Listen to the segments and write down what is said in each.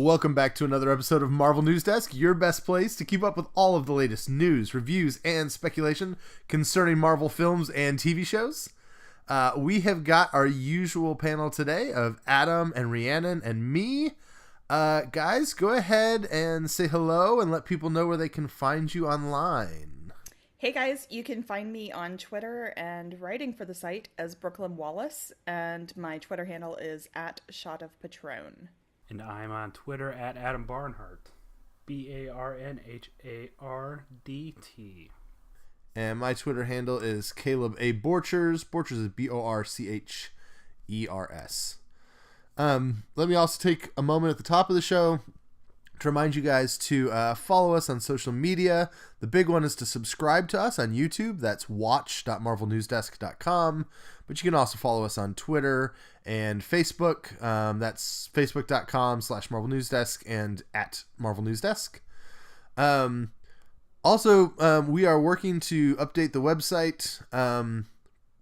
Welcome back to another episode of Marvel News Desk, your best place to keep up with all of the latest news, reviews, and speculation concerning Marvel films and TV shows. We have got our usual panel today of Adam and Rhiannon and me. Guys, go ahead and say hello and let people know where they can find you online. Hey guys, you can find me on Twitter and writing for the site as Brooklyn Wallace, and my Twitter handle is @ShotOfPatron. And I'm on Twitter at Adam Barnhart. BarnharDT. And my Twitter handle is Caleb A. Borchers. Borchers is Borchers. Let me also take a moment at the top of the show to remind you guys to follow us on social media. The big one is to subscribe to us on YouTube. That's watch.marvelnewsdesk.com. But you can also follow us on Twitter and Facebook. That's facebook.com/marvelnewsdesk and @marvelnewsdesk. Also, we are working to update the website.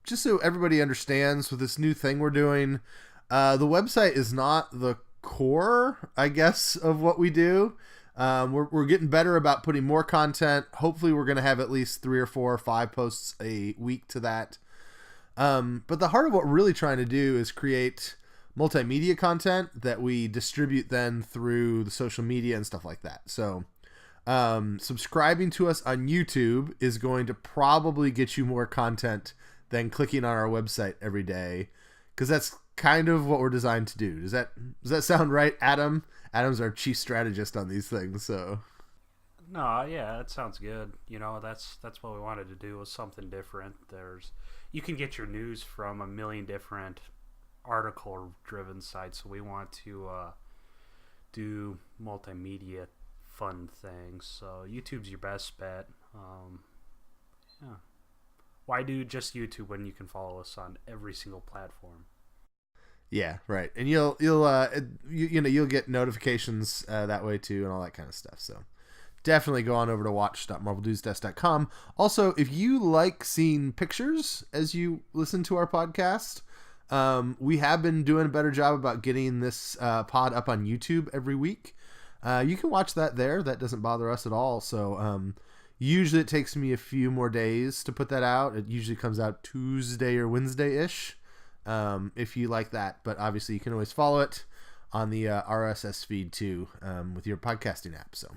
Just so everybody understands with this new thing we're doing, the website is not the core, I guess, of what we do. We're getting better about putting more content. Hopefully we're going to have at least 3 or 4 or 5 posts a week to that. But the heart of what we're really trying to do is create multimedia content that we distribute then through the social media and stuff like that. So subscribing to us on YouTube is going to probably get you more content than clicking on our website every day, because that's kind of what we're designed to do. Does that sound right, Adam? Adam's our chief strategist on these things, so. No, yeah, that sounds good. You know, that's what we wanted to do, was something different. You can get your news from a million different article-driven sites, so we want to do multimedia fun things. So YouTube's your best bet. Yeah. Why do just YouTube when you can follow us on every single platform? Yeah, right. And you'll get notifications that way too, and all that kind of stuff. So definitely go on over to watch.marvelnewsdesk.com. Also, if you like seeing pictures as you listen to our podcast, we have been doing a better job about getting this pod up on YouTube every week. You can watch that there. That doesn't bother us at all. So usually it takes me a few more days to put that out. It usually comes out Tuesday or Wednesday-ish. If you like that, but obviously you can always follow it on the RSS feed too, with your podcasting app. So,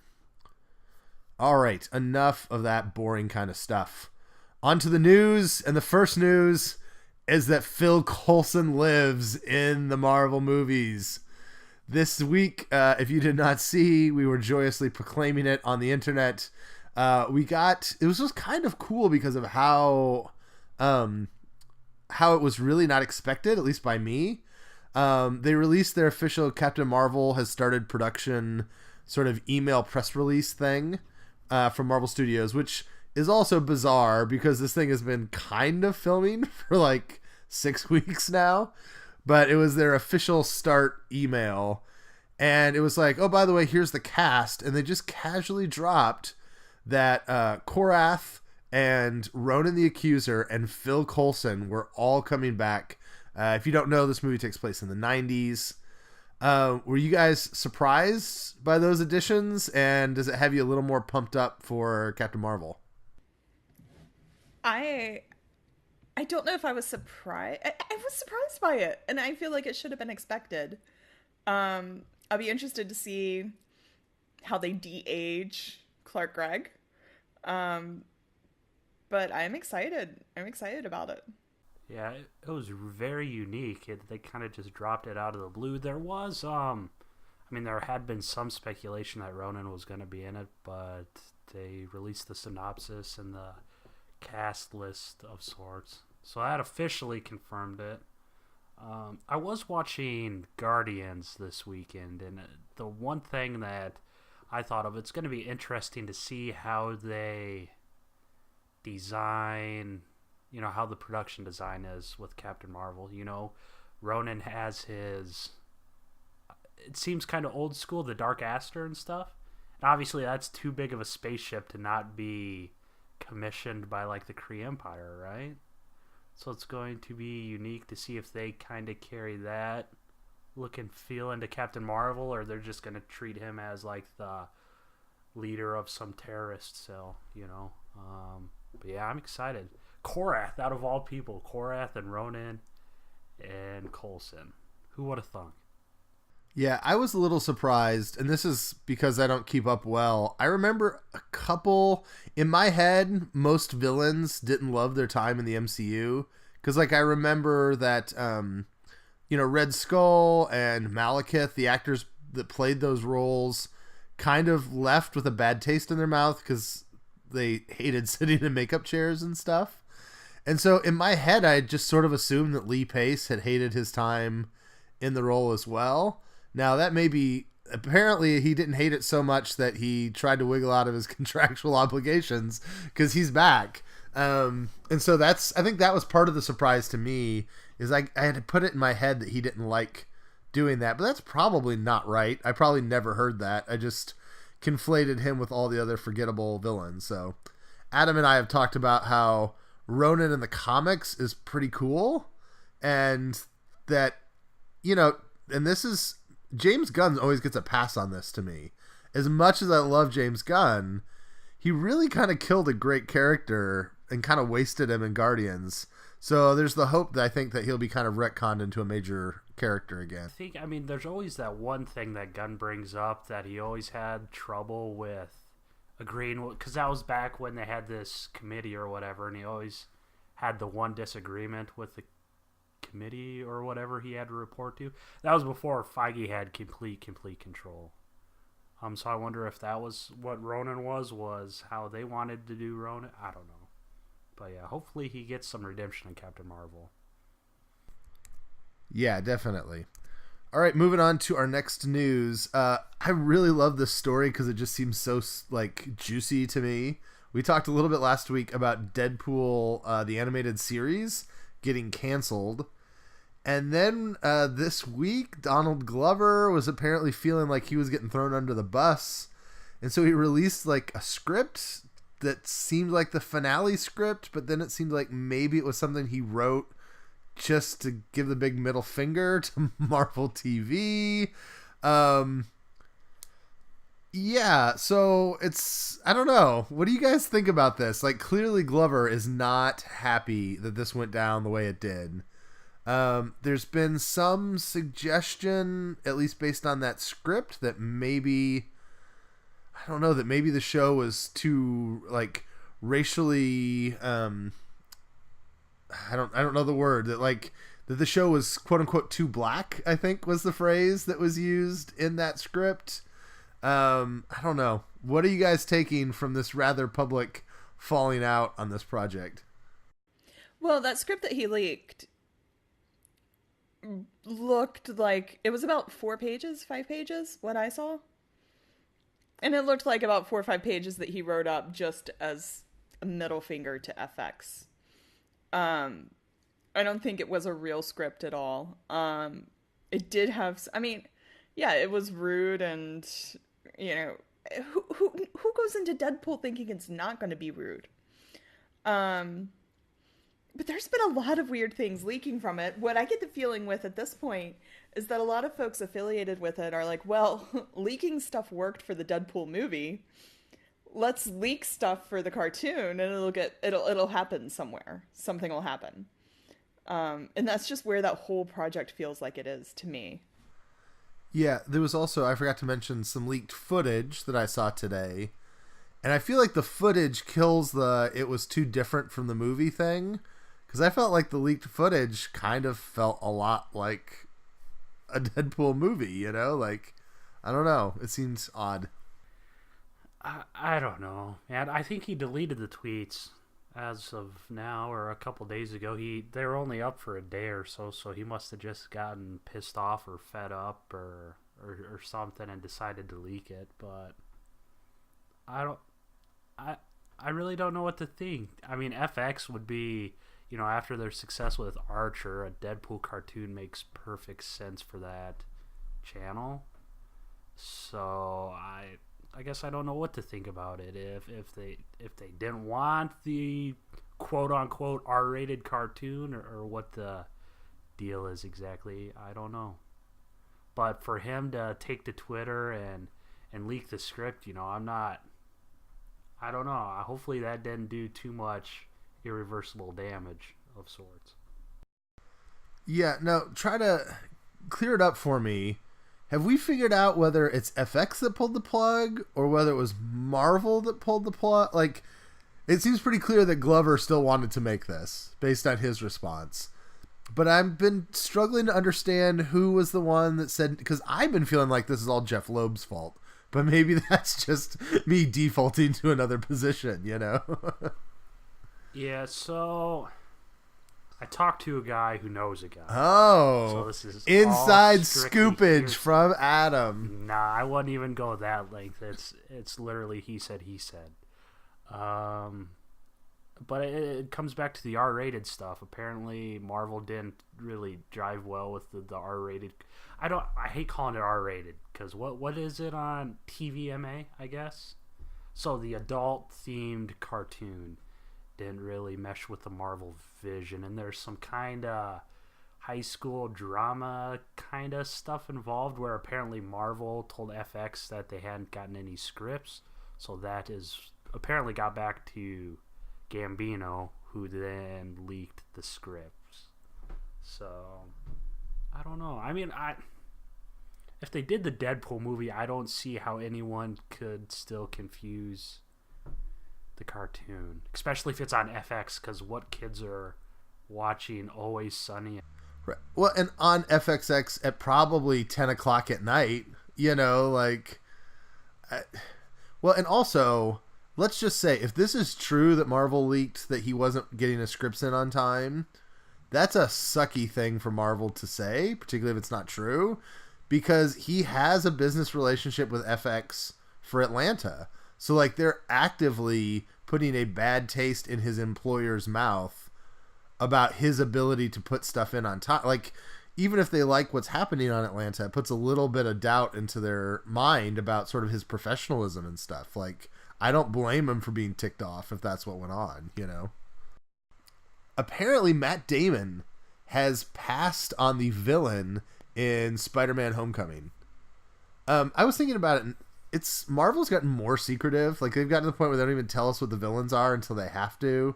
all right, enough of that boring kind of stuff. On to the news, and the first news is that Phil Coulson lives in the Marvel movies. This week, if you did not see, we were joyously proclaiming it on the internet. It was just kind of cool because of how it was really not expected, at least by me. They released their official Captain Marvel has started production sort of email press release thing from Marvel Studios, which is also bizarre because this thing has been kind of filming for like 6 weeks now. But it was their official start email. And it was like, oh, by the way, here's the cast. And they just casually dropped that Korath and Ronan the Accuser and Phil Coulson were all coming back. If you don't know, this movie takes place in the 90s. Were you guys surprised by those additions? And does it have you a little more pumped up for Captain Marvel? I don't know if I was surprised. I was surprised by it, and I feel like it should have been expected. I'll be interested to see how they de-age Clark Gregg. But I'm excited. I'm excited about it. Yeah, it was very unique. They kind of just dropped it out of the blue. There was, there had been some speculation that Ronan was going to be in it, but they released the synopsis and the cast list of sorts. So that officially confirmed it. I was watching Guardians this weekend, and the one thing that I thought of, it's going to be interesting to see how they design, how the production design is with Captain Marvel. Ronan has his, it seems kind of old school, the Dark Aster and stuff. And obviously that's too big of a spaceship to not be commissioned by like the Kree Empire, right? So it's going to be unique to see if they kind of carry that look and feel into Captain Marvel, or they're just gonna treat him as like the leader of some terrorist cell, you know. But yeah, I'm excited. Korath, out of all people, Korath and Ronan and Coulson. Who would have thunk? Yeah, I was a little surprised, and this is because I don't keep up well. I remember a couple in my head. Most villains didn't love their time in the MCU because, like, I remember that Red Skull and Malekith, the actors that played those roles, kind of left with a bad taste in their mouth because they hated sitting in makeup chairs and stuff. And so in my head, I just sort of assumed that Lee Pace had hated his time in the role as well. Now, that may be... Apparently, he didn't hate it so much that he tried to wiggle out of his contractual obligations because he's back. And so I think that was part of the surprise to me, is I had to put it in my head that he didn't like doing that. But that's probably not right. I probably never heard that. I just conflated him with all the other forgettable villains. So Adam and I have talked about how Ronan in the comics is pretty cool, and that, and this is... James Gunn always gets a pass on this to me. As much as I love James Gunn, he really kind of killed a great character and kind of wasted him in Guardians. So there's the hope that I think that he'll be kind of retconned into a major character again. I mean, there's always that one thing that Gunn brings up that he always had trouble with agreeing with, because that was back when they had this committee or whatever, and he always had the one disagreement with the committee or whatever he had to report to. That was before Feige had complete control. So I wonder if that was what Ronan was how they wanted to do Ronan. I don't know. But yeah, hopefully he gets some redemption in Captain Marvel. Yeah, definitely. All right, moving on to our next news. I really love this story because it just seems so juicy to me. We talked a little bit last week about Deadpool, the animated series, getting canceled. And then this week, Donald Glover was apparently feeling like he was getting thrown under the bus. And so he released a script that seemed like the finale script, but then it seemed like maybe it was something he wrote just to give the big middle finger to Marvel TV. Yeah, so I don't know. What do you guys think about this? Clearly Glover is not happy that this went down the way it did. There's been some suggestion, at least based on that script, that maybe, I don't know, that maybe the show was too, racially, I don't know the word, that the show was quote unquote too black, I think was the phrase that was used in that script. I don't know. What are you guys taking from this rather public falling out on this project? Well, that script that he leaked looked like it was about 5 pages, what I saw. And it looked like about 4 or 5 pages that he wrote up just as a middle finger to FX. I don't think it was a real script at all. It did have, it was rude, and who goes into Deadpool thinking it's not going to be rude? But there's been a lot of weird things leaking from it. What I get the feeling with at this point is that a lot of folks affiliated with it are like, well, leaking stuff worked for the Deadpool movie. Let's leak stuff for the cartoon, and it'll happen somewhere. Something will happen. And that's just where that whole project feels like it is to me. Yeah, there was also, I forgot to mention, some leaked footage that I saw today. And I feel like the footage kills it was too different from the movie thing. Because I felt like the leaked footage kind of felt a lot like a Deadpool movie, I don't know. It seems odd. I don't know, man. I think he deleted the tweets as of now, or a couple days ago. They were only up for a day or so he must have just gotten pissed off or fed up or something and decided to leak it. But I really don't know what to think. I mean, FX would be, after their success with Archer, a Deadpool cartoon makes perfect sense for that channel. So I guess I don't know what to think about it. If they didn't want the quote unquote R-rated cartoon, or what the deal is exactly, I don't know. But for him to take to Twitter and leak the script, I don't know. Hopefully that didn't do too much irreversible damage of sorts. Yeah, no, try to clear it up for me. Have we figured out whether it's FX that pulled the plug or whether it was Marvel that pulled the plug? Like, it seems pretty clear that Glover still wanted to make this based on his response. But I've been struggling to understand who was the one that said, because I've been feeling like this is all Jeph Loeb's fault. But maybe that's just me defaulting to another position, Yeah, so I talked to a guy who knows a guy. Oh, so this is inside scoopage from Adam. Nah, I wouldn't even go that length. It's literally he said. But it comes back to the R-rated stuff. Apparently, Marvel didn't really drive well with the R-rated. I hate calling it R-rated because what is it on TVMA? I guess. So the adult-themed cartoon didn't really mesh with the Marvel vision, and there's some kind of high school drama kind of stuff involved where apparently Marvel told FX that they hadn't gotten any scripts, so that is apparently got back to Gambino, who then leaked the scripts. So I don't know. I mean, if they did the Deadpool movie, I don't see how anyone could still confuse the cartoon, especially if it's on FX, because what kids are watching Always Sunny? Right. Well, and on FXX at probably 10 o'clock at night, well, and also, let's just say, if this is true that Marvel leaked that he wasn't getting his scripts in on time, that's a sucky thing for Marvel to say, particularly if it's not true, because he has a business relationship with FX for Atlanta. So, they're actively putting a bad taste in his employer's mouth about his ability to put stuff in on time. Even if they like what's happening on Atlanta, it puts a little bit of doubt into their mind about sort of his professionalism and stuff. I don't blame him for being ticked off if that's what went on, Apparently, Matt Damon has passed on the villain in Spider-Man Homecoming. I was thinking about it, and Marvel's gotten more secretive. They've gotten to the point where they don't even tell us what the villains are until they have to.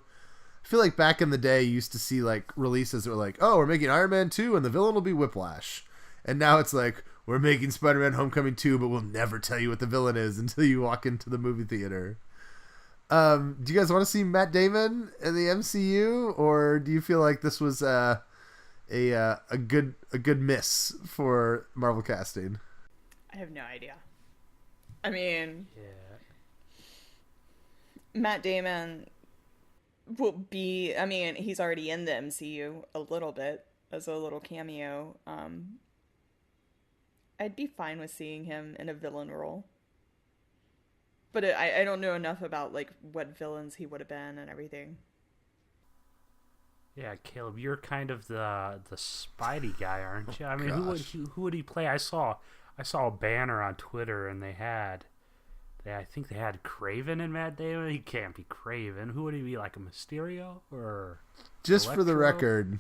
I feel like back in the day, you used to see releases that were oh, we're making Iron Man 2 and the villain will be Whiplash. And now it's we're making Spider-Man Homecoming 2, but we'll never tell you what the villain is until you walk into the movie theater. Do you guys want to see Matt Damon in the MCU, or do you feel like this was a good miss for Marvel casting? I have no idea. I mean, Yeah. Matt Damon will be, he's already in the MCU a little bit as a little cameo. I'd be fine with seeing him in a villain role. But I don't know enough about what villains he would have been and everything. Yeah, Caleb, you're kind of the Spidey guy, aren't you? I mean, gosh. who would he play? I saw a banner on Twitter, and I think they had Kraven and Matt Damon. He can't be Kraven. Who would he be? A Mysterio or? Just Electro? for the record,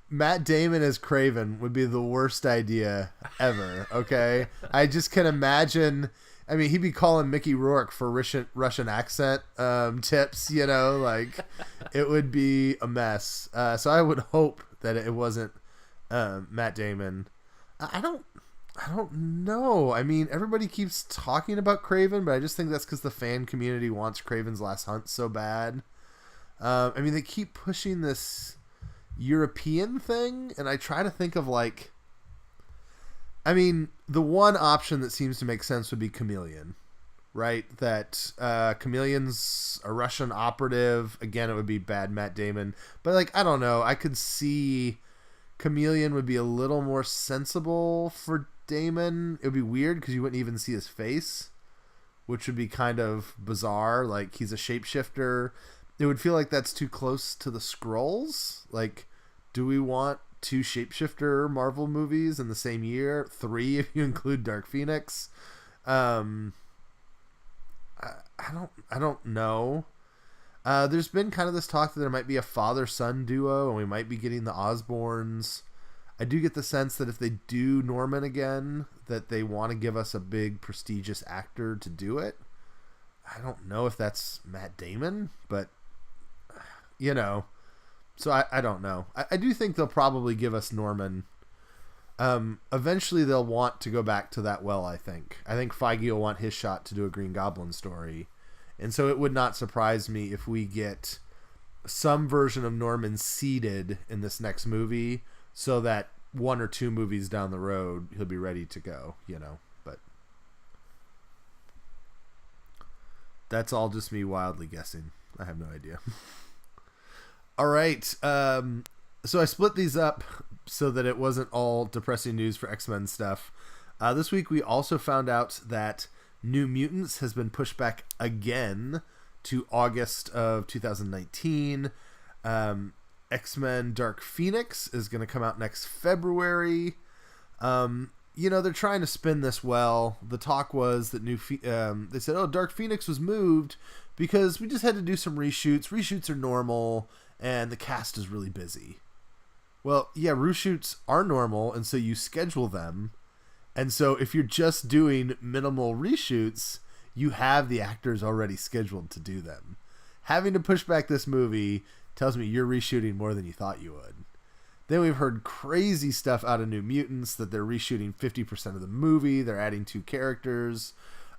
Matt Damon as Kraven would be the worst idea ever. Okay, I just can imagine. I mean, he'd be calling Mickey Rourke for Russian accent tips. It would be a mess. So I would hope that it wasn't Matt Damon. I don't know. I mean, everybody keeps talking about Kraven, but I just think that's because the fan community wants Kraven's Last Hunt so bad. They keep pushing this European thing, and I try to think of the one option that seems to make sense would be Chameleon, right? That Chameleon's a Russian operative. Again, it would be bad Matt Damon, but I don't know. I could see Chameleon would be a little more sensible for Damon. It would be weird because you wouldn't even see his face, which would be kind of bizarre. He's a shapeshifter. It would feel like that's too close to the Skrulls. Do we want 2 shapeshifter Marvel movies in the same year? 3 if you include Dark Phoenix. I don't know. There's been kind of this talk that there might be a father-son duo, and we might be getting the Osborns. I do get the sense that if they do Norman again, that they want to give us a big prestigious actor to do it. I don't know if that's Matt Damon, but so I don't know. I do think they'll probably give us Norman. Eventually they'll want to go back to that well, I think. I think Feige will want his shot to do a Green Goblin story. And so it would not surprise me if we get some version of Norman seeded in this next movie so that 1 or 2 movies down the road he'll be ready to go, but that's all just me wildly guessing. I have no idea. All right. So I split these up so that it wasn't all depressing news for X-Men stuff. This week we also found out that New Mutants has been pushed back again to August of 2019. X-Men Dark Phoenix is going to come out next February. They're trying to spin this well. The talk was that they said, Dark Phoenix was moved because we just had to do some reshoots. Reshoots are normal, and the cast is really busy. Well, yeah, reshoots are normal, and so you schedule them. And so if you're just doing minimal reshoots, you have the actors already scheduled to do them. Having to push back this movie tells me you're reshooting more than you thought you would. Then we've heard crazy stuff out of New Mutants that they're reshooting 50% of the movie. They're adding 2 characters.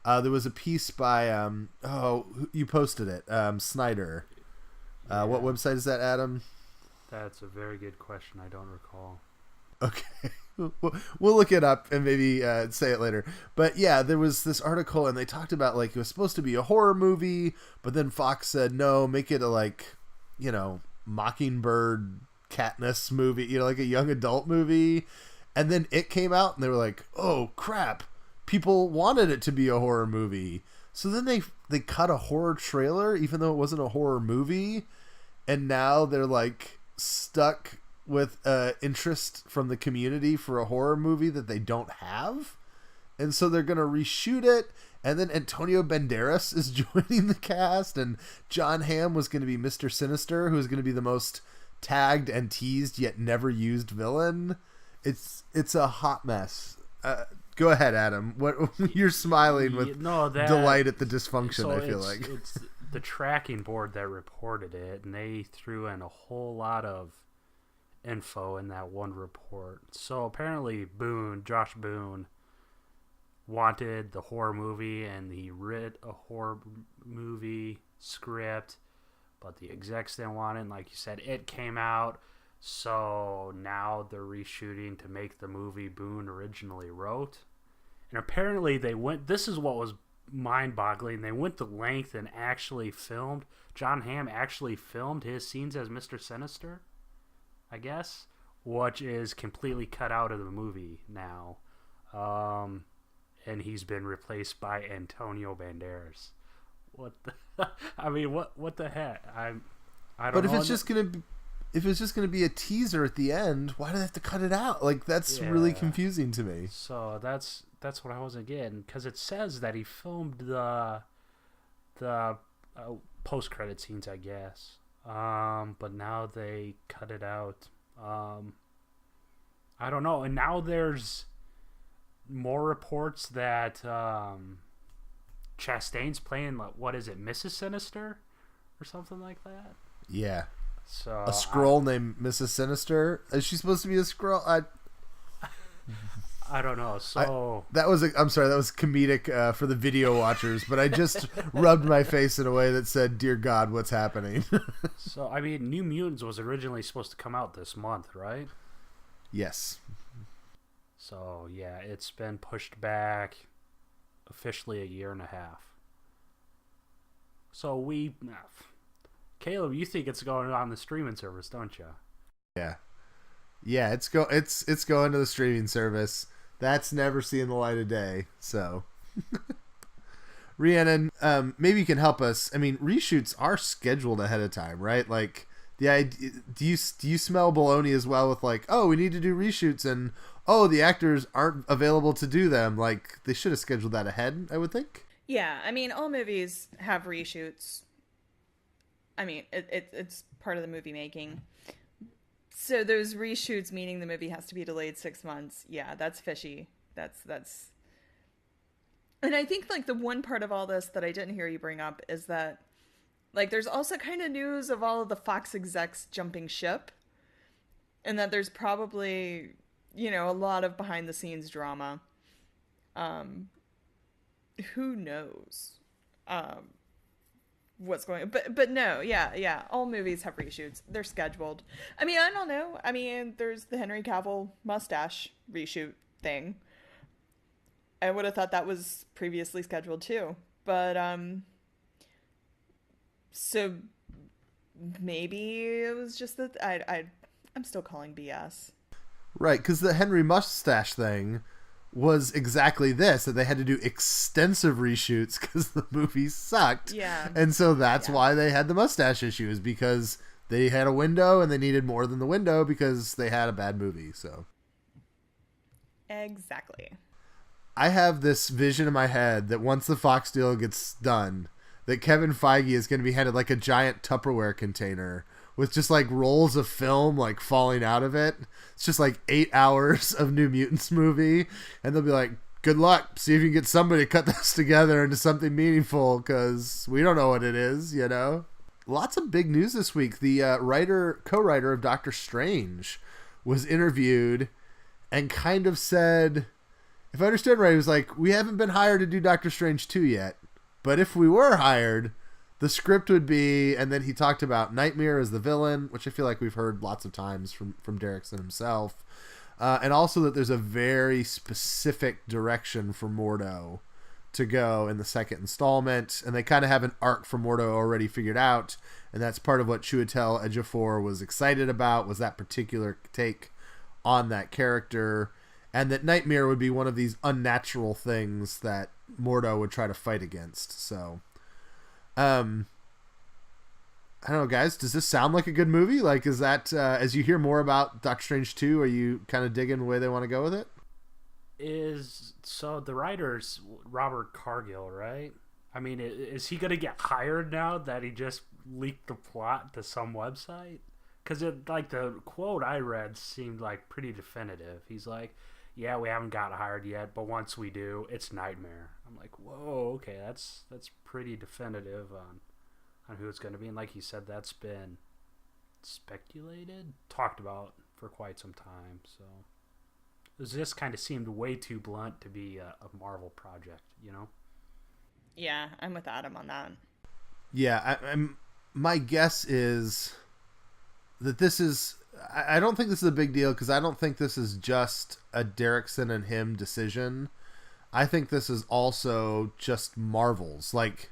There was a piece by, you posted it, Snyder. What website is that, Adam? That's a very good question. I don't recall. Okay. We'll look it up and maybe say it later. But yeah, there was this article and they talked about it was supposed to be a horror movie, but then Fox said, no, make it a Mockingbird Katniss movie, like a young adult movie. And then it came out and they were like, oh crap, people wanted it to be a horror movie. So then they cut a horror trailer even though it wasn't a horror movie, and now they're stuck with interest from the community for a horror movie that they don't have. And so they're going to reshoot it. And then Antonio Banderas is joining the cast. And John Hamm was going to be Mr. Sinister, who is going to be the most tagged and teased yet never used villain. It's a hot mess. Go ahead, Adam. What you're smiling with delight at the dysfunction, so I feel like. It's the tracking board that reported it, and they threw in a whole lot of info in that one report. So apparently Josh Boone wanted the horror movie, and he wrote a horror movie script, but the execs didn't want it, and like you said, it came out, so now they're reshooting to make the movie Boone originally wrote. And apparently this is what was mind-boggling, they went to length and actually filmed, John Hamm actually filmed his scenes as Mr. Sinister, I guess, which is completely cut out of the movie now. And he's been replaced by Antonio Banderas. What the what the heck? I don't know. But if it's just gonna be a teaser at the end, why do they have to cut it out? That's really confusing to me. So that's what I wasn't getting, because it says that he filmed the post-credit scenes, I guess. But now they cut it out. I don't know. And now there's more reports that Chastain's playing, what is it, Mrs. Sinister or something like that? Yeah. So a Skrull named Mrs. Sinister. Is she supposed to be a Skrull? I don't know. So that was comedic for the video watchers, but I just rubbed my face in a way that said, "Dear God, what's happening?" So New Mutants was originally supposed to come out this month, right? Yes. So yeah, it's been pushed back officially a year and a half. So Caleb, you think it's going on the streaming service, don't you? Yeah, it's going to the streaming service. That's never seen the light of day. So, Rhiannon, maybe you can help us. I mean, reshoots are scheduled ahead of time, right? The idea. Do you smell baloney as well with we need to do reshoots and the actors aren't available to do them? They should have scheduled that ahead, I would think. Yeah, I mean, all movies have reshoots. I mean, it's part of the movie making. So those reshoots, meaning the movie has to be delayed 6 months. Yeah, that's fishy. That's. And I think like the one part of all this that I didn't hear you bring up is that like there's also kind of news of all of the Fox execs jumping ship, and that there's probably a lot of behind the scenes drama. Who knows? What's going on. But no, yeah, all movies have reshoots. They're scheduled. I mean, I don't know. I mean, there's the Henry Cavill mustache reshoot thing. I would have thought that was previously scheduled too. But so maybe it was just that I'm still calling BS. Right, because the Henry mustache thing was exactly this, that they had to do extensive reshoots because the movie sucked. Yeah. And so that's why they had the mustache issue, is because they had a window and they needed more than the window because they had a bad movie. So exactly. I have this vision in my head that once the Fox deal gets done, that Kevin Feige is going to be handed like a giant Tupperware container with just like rolls of film like falling out of it. It's just like 8 hours of New Mutants movie, and they'll be like, good luck, see if you can get somebody to cut this together into something meaningful, because we don't know what it is. Lots of big news this week. The co-writer of Doctor Strange was interviewed and kind of said, if I understood right, he was like, we haven't been hired to do Doctor Strange 2 yet, but if we were hired, the script would be, and then he talked about Nightmare as the villain, which I feel like we've heard lots of times from Derrickson himself. And also that there's a very specific direction for Mordo to go in the second installment. And they kind of have an arc for Mordo already figured out. And that's part of what Chiwetel Ejiofor was excited about, was that particular take on that character. And that Nightmare would be one of these unnatural things that Mordo would try to fight against. So I don't know, guys, does this sound like a good movie? Like, is that, as you hear more about Doctor Strange 2, are you kind of digging the way they want to go with it? So the writer's Robert Cargill, right? I mean, is he going to get hired now that he just leaked the plot to some website? Because like the quote I read seemed like pretty definitive. He's like, yeah, we haven't got hired yet, but once we do, it's Nightmare. I'm like, whoa, okay, that's pretty definitive on who it's going to be. And like you said, that's been talked about for quite some time. So this kind of seemed way too blunt to be a Marvel project, Yeah, I'm with Adam on that. Yeah, my guess is that this is, I don't think this is a big deal, because I don't think this is just a Derrickson and him decision. I think this is also just Marvel's. Like,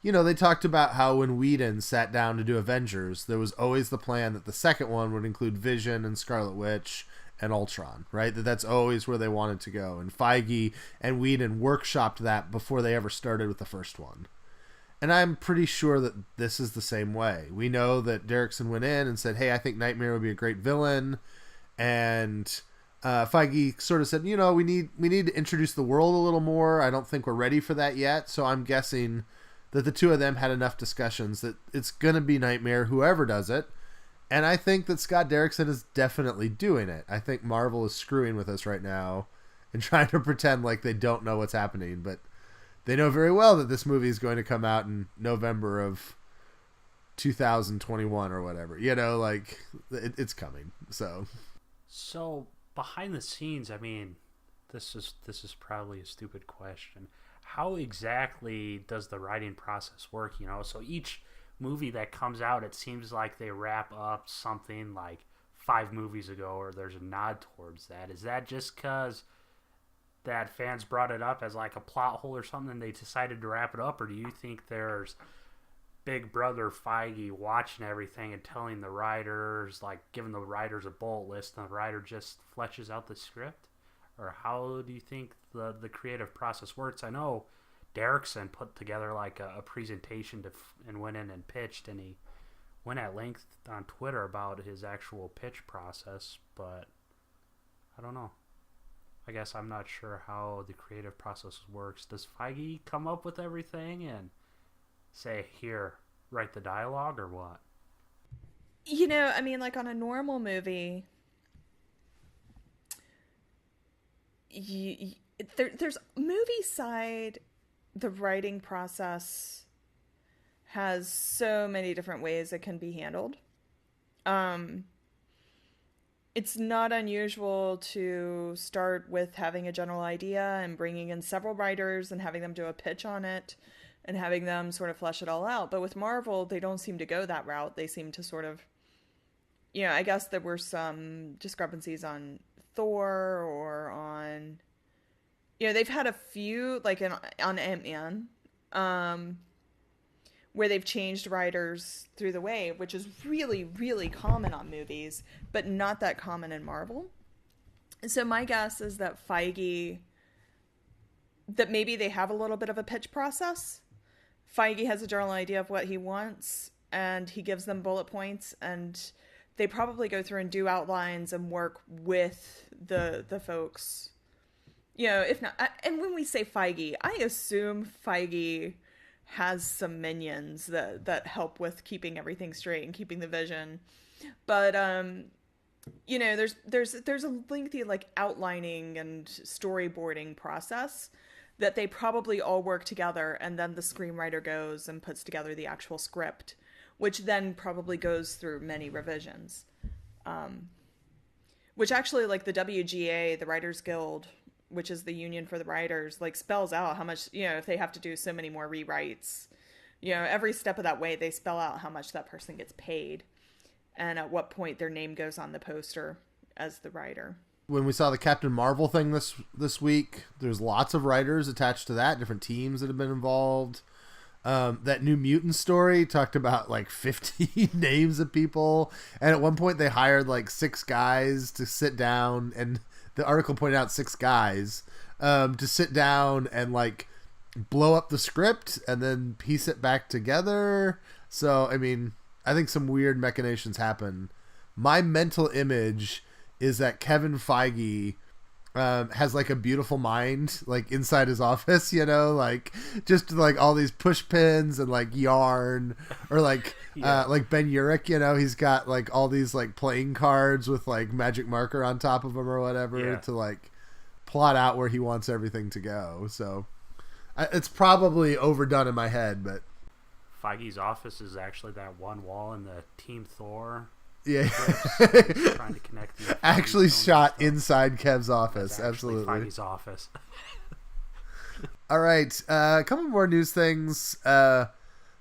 they talked about how when Whedon sat down to do Avengers, there was always the plan that the second one would include Vision and Scarlet Witch and Ultron, right? That's always where they wanted to go. And Feige and Whedon workshopped that before they ever started with the first one. And I'm pretty sure that this is the same way. We know that Derrickson went in and said, hey, I think Nightmare would be a great villain. And Feige sort of said, we need to introduce the world a little more. I don't think we're ready for that yet. So I'm guessing that the two of them had enough discussions that it's going to be Nightmare, whoever does it. And I think that Scott Derrickson is definitely doing it. I think Marvel is screwing with us right now and trying to pretend like they don't know what's happening. But they know very well that this movie is going to come out in November of 2021 or whatever. It's coming. So behind the scenes, I mean, this is probably a stupid question. How exactly does the writing process work? So each movie that comes out, it seems like they wrap up something like 5 movies ago, or there's a nod towards that. Is that just because that fans brought it up as like a plot hole or something and they decided to wrap it up? Or do you think there's Big Brother Feige watching everything and telling the writers, like giving the writers a bullet list, and the writer just fleshes out the script? Or how do you think the creative process works? I know Derrickson put together like a presentation and went in and pitched, and he went at length on Twitter about his actual pitch process, but I don't know. I guess I'm not sure how the creative process works. Does Feige come up with everything and say, here, write the dialogue, or what? I mean, like on a normal movie, you, there's movie side, the writing process has so many different ways it can be handled. Um, it's not unusual to start with having a general idea and bringing in several writers and having them do a pitch on it and having them sort of flesh it all out. But with Marvel, they don't seem to go that route. They seem to sort of, I guess there were some discrepancies on Thor or on, they've had a few, like on Ant-Man, um, where they've changed writers through the way, which is really, really common on movies, but not that common in Marvel. So my guess is that that maybe they have a little bit of a pitch process. Feige has a general idea of what he wants, and he gives them bullet points, and they probably go through and do outlines and work with the folks. If not, and when we say Feige, I assume Feige has some minions that help with keeping everything straight and keeping the vision. But there's a lengthy like outlining and storyboarding process that they probably all work together, and then the screenwriter goes and puts together the actual script, which then probably goes through many revisions. Which actually, like the WGA, the Writers Guild, which is the union for the writers, like spells out how much, if they have to do so many more rewrites, every step of that way, they spell out how much that person gets paid and at what point their name goes on the poster as the writer. When we saw the Captain Marvel thing this week, there's lots of writers attached to that, different teams that have been involved. That New Mutant story talked about like 50 names of people, and at one point they hired like 6 guys to sit down, and the article pointed out 6 guys to sit down and like blow up the script and then piece it back together. So I mean, I think some weird machinations happen. My mental image is that Kevin Feige has like a beautiful mind like inside his office, like just like all these push pins and like yarn, or like like Ben Urich, he's got like all these like playing cards with like magic marker on top of them or whatever to like plot out where he wants everything to go. So it's probably overdone in my head, but Feige's office is actually that one wall in the Team Thor. Yeah, trying to connect the actually shot inside Kev's office. That's absolutely, Feige's office. All right, a couple more news things. The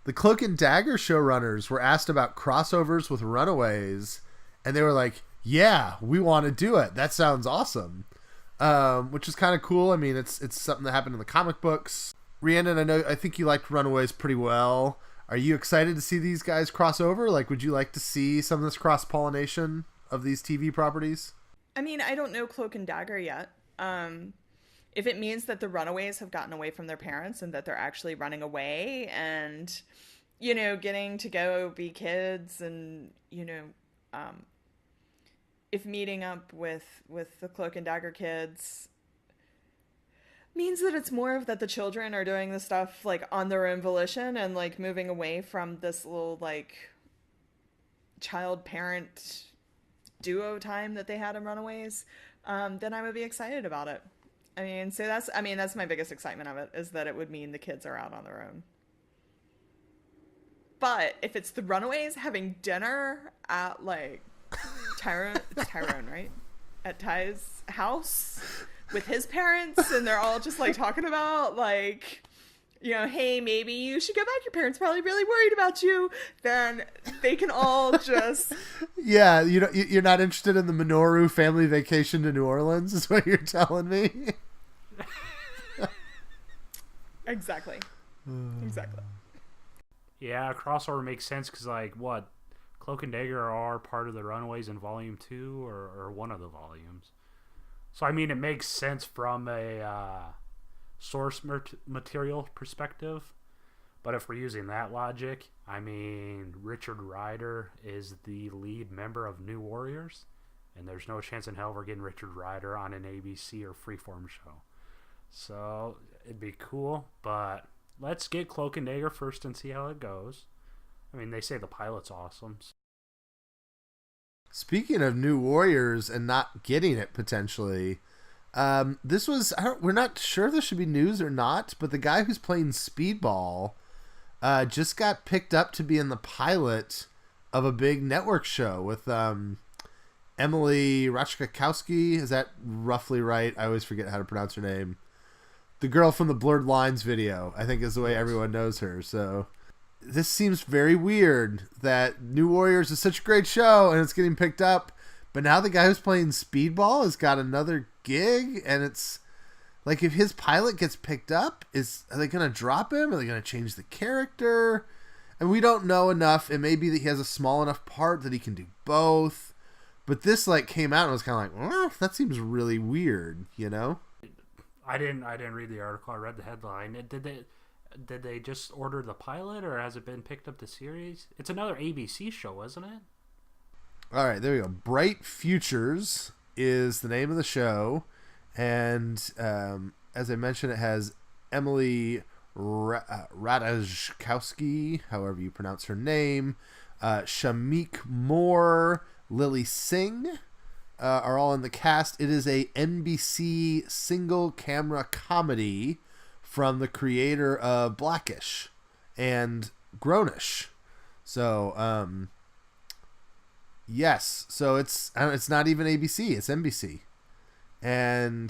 Cloak and Dagger showrunners were asked about crossovers with Runaways, and they were like, "Yeah, we want to do it. That sounds awesome." Which is kind of cool. I mean, it's something that happened in the comic books. Rhiannon, I think you liked Runaways pretty well. Are you excited to see these guys cross over? Like, would you like to see some of this cross-pollination of these TV properties? I mean, I don't know Cloak and Dagger yet. If it means that the Runaways have gotten away from their parents and that they're actually running away and, getting to go be kids and, if meeting up with the Cloak and Dagger kids means that it's more of that the children are doing the stuff like on their own volition and like moving away from this little like child parent duo time that they had in Runaways, then I would be excited about it. That's my biggest excitement of it, is that it would mean the kids are out on their own. But if it's the Runaways having dinner at like Tyrone, right? At Ty's house with his parents, and they're all just like talking about like, hey, maybe you should go back. Your parents probably really worried about you. Then they can all just yeah, you're not interested in the Minoru family vacation to New Orleans, is what you're telling me. Exactly. Yeah, crossover makes sense because like what, Cloak and Dagger are part of the Runaways in Volume 2 or one of the volumes. So, I mean, it makes sense from a source material perspective. But if we're using that logic, I mean, Richard Rider is the lead member of New Warriors. And there's no chance in hell we're getting Richard Rider on an ABC or Freeform show. So, it'd be cool. But let's get Cloak and Dagger first and see how it goes. I mean, they say the pilot's awesome. Speaking of New Warriors and not getting it potentially, this was we're not sure if this should be news or not, but the guy who's playing Speedball just got picked up to be in the pilot of a big network show with Emily Ratajkowski. Is that roughly right? I always forget how to pronounce her name. The girl from the Blurred Lines video, I think, is the way everyone knows her. So this seems very weird that New Warriors is such a great show and it's getting picked up, but now the guy who's playing Speedball has got another gig, and it's like, if his pilot gets picked up, are they going to drop him? Are they going to change the character? And we don't know enough. It may be that he has a small enough part that he can do both. But this like came out and was kind of like, that seems really weird, you know? I didn't read the article. I read the headline. Did they just order the pilot, or has it been picked up the series? It's another ABC show, isn't it? All right, there we go. Bright Futures is the name of the show. And as I mentioned, it has Emily Ratajkowski, however you pronounce her name, Shamik Moore, Lily Singh are all in the cast. It is a NBC single camera comedy from the creator of Blackish and Grownish. So yes, so it's not even ABC, it's NBC. And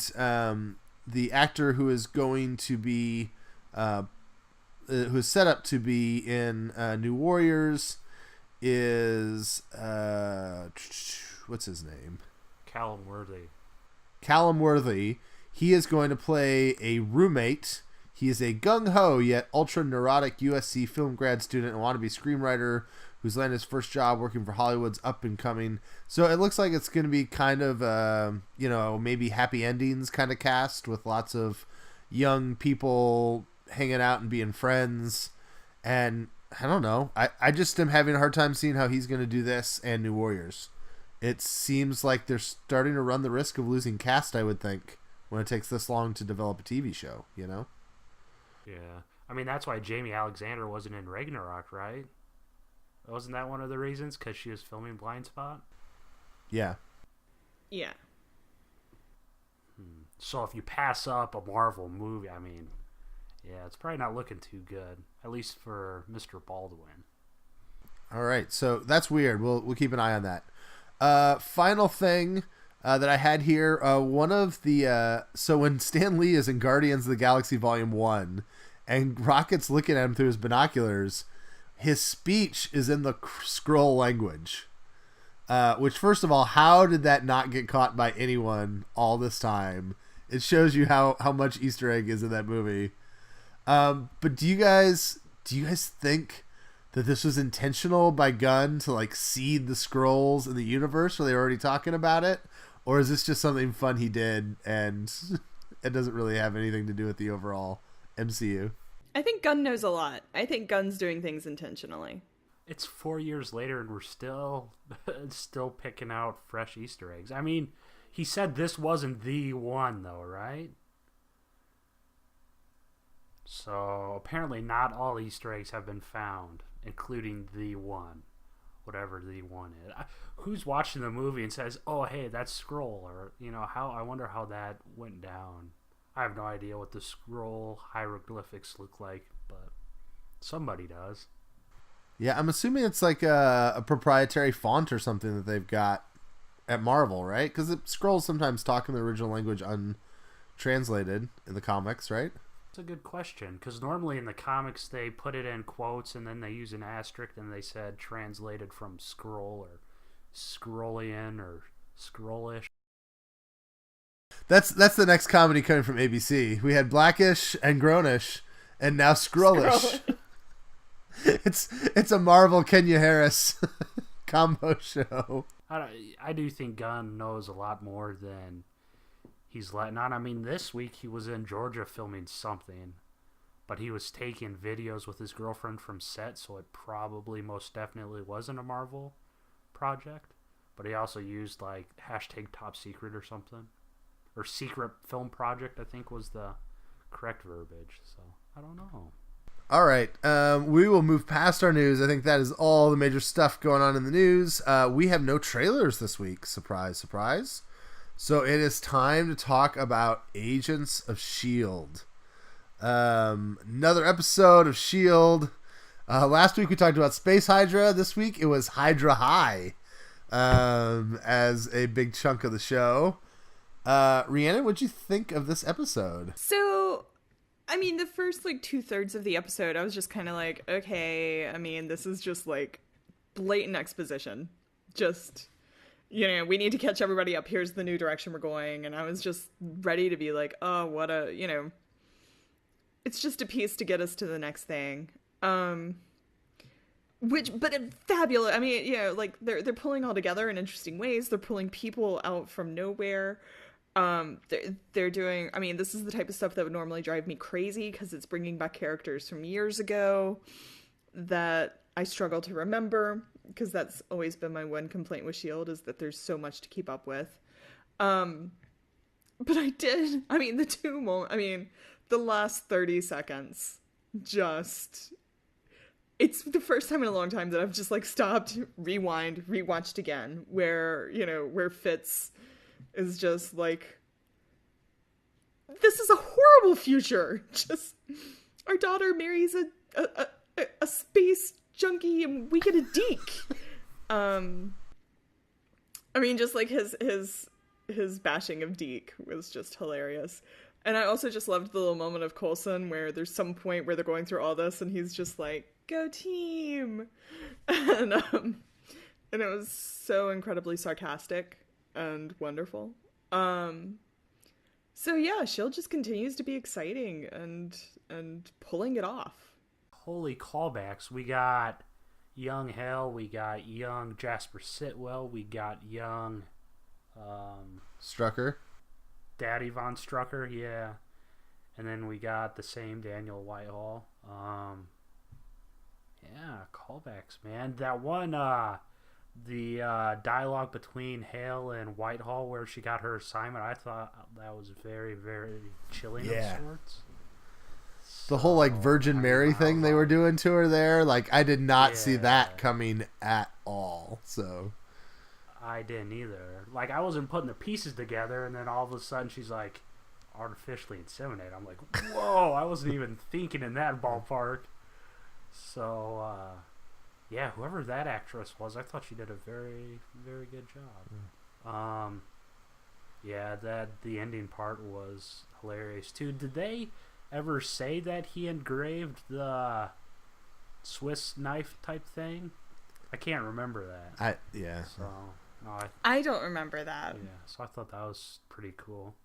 the actor who is going to be who is set up to be in New Warriors is what's his name? Callum Worthy. Callum Worthy. He is going to play a roommate. He is a gung-ho yet ultra-neurotic USC film grad student and wannabe screenwriter who's landed his first job working for Hollywood's up-and-coming. So it looks like it's going to be kind of, maybe happy endings kind of cast with lots of young people hanging out and being friends. And I don't know. I just am having a hard time seeing how he's going to do this and New Warriors. It seems like they're starting to run the risk of losing cast, I would think, when it takes this long to develop a TV show, you know? Yeah. I mean, that's why Jamie Alexander wasn't in Ragnarok, right? Wasn't that one of the reasons? Because she was filming Blind Spot? Yeah. Yeah. So if you pass up a Marvel movie, I mean, yeah, it's probably not looking too good. At least for Mr. Baldwin. All right, so that's weird. We'll keep an eye on that. Final thing that I had here, one of the so when Stan Lee is in Guardians of the Galaxy Volume 1 and Rocket's looking at him through his binoculars, his speech is in the Skrull language. Which, first of all, how did that not get caught by anyone all this time? It shows you how much Easter egg is in that movie. But do you guys think that this was intentional by Gunn to like seed the Skrulls in the universe, or they were already talking about it? Or is this just something fun he did and it doesn't really have anything to do with the overall MCU? I think Gunn knows a lot. I think Gunn's doing things intentionally. It's 4 years later and we're still picking out fresh Easter eggs. I mean, he said this wasn't the one though, right? So apparently not all Easter eggs have been found, including the one, whatever the one is. Who's watching the movie and says, "Oh, hey, that's Skrull," or how? I wonder how that went down. I have no idea what the Skrull hieroglyphics look like, but somebody does. Yeah, I'm assuming it's like a proprietary font or something that they've got at Marvel, right? Because Skrulls sometimes talk in the original language untranslated in the comics, right? That's a good question, because normally in the comics they put it in quotes and then they use an asterisk and they said translated from Skrull or Skrullian or Skrullish. That's the next comedy coming from ABC. We had Blackish and Grownish, and now Skrullish. It's a Marvel Kenya Harris combo show. I do think Gunn knows a lot more than he's letting on. I mean, this week he was in Georgia filming something, but he was taking videos with his girlfriend from set, so it probably most definitely wasn't a Marvel project. But he also used like hashtag top secret or something. Or secret film project, I think was the correct verbiage. So, I don't know. All right. We will move past our news. I think that is all the major stuff going on in the news. We have no trailers this week. Surprise, surprise. So it is time to talk about Agents of S.H.I.E.L.D. Another episode of S.H.I.E.L.D. Last week we talked about Space Hydra. This week it was Hydra High as a big chunk of the show. Rhiannon, what'd you think of this episode? So, I mean, the first, 2/3 of the episode, I was just kind of like, okay, I mean, this is just, blatant exposition. Just, we need to catch everybody up. Here's the new direction we're going. And I was just ready to be like, oh, what a, it's just a piece to get us to the next thing. But fabulous. I mean, they're pulling all together in interesting ways. They're pulling people out from nowhere. They're doing, I mean, this is the type of stuff that would normally drive me crazy because it's bringing back characters from years ago that I struggle to remember, because that's always been my one complaint with S.H.I.E.L.D. is that there's so much to keep up with. But I did, I mean, the last 30 seconds, it's the first time in a long time that I've just stopped, rewind, rewatched again, where Fitz is just this is a horrible future. Just our daughter marries a space junkie and we get a deke. I mean, just his bashing of Deke was just hilarious. And I also just loved the little moment of Coulson where there's some point where they're going through all this and he's just like, go team. And it was so incredibly sarcastic and wonderful. So yeah, S.H.I.E.L.D. just continues to be exciting and pulling it off. Holy callbacks. We got young Hal, we got young Jasper Sitwell, we got young Strucker. Daddy Von Strucker, yeah. And then we got the same Daniel Whitehall. Yeah, callbacks, man. That one, the dialogue between Hale and Whitehall where she got her assignment, I thought that was very, very chilling of sorts. The whole Virgin Mary thing they were doing to her there, I did not see that coming at all. So I didn't either. I wasn't putting the pieces together, and then all of a sudden she's artificially inseminated. I'm like, whoa, I wasn't even thinking in that ballpark. So, yeah, whoever that actress was, I thought she did a very, very good job. Yeah, the ending part was hilarious too. Did they ever say that he engraved the Swiss knife type thing? I can't remember that. So, no, I don't remember that. Yeah, so I thought that was pretty cool,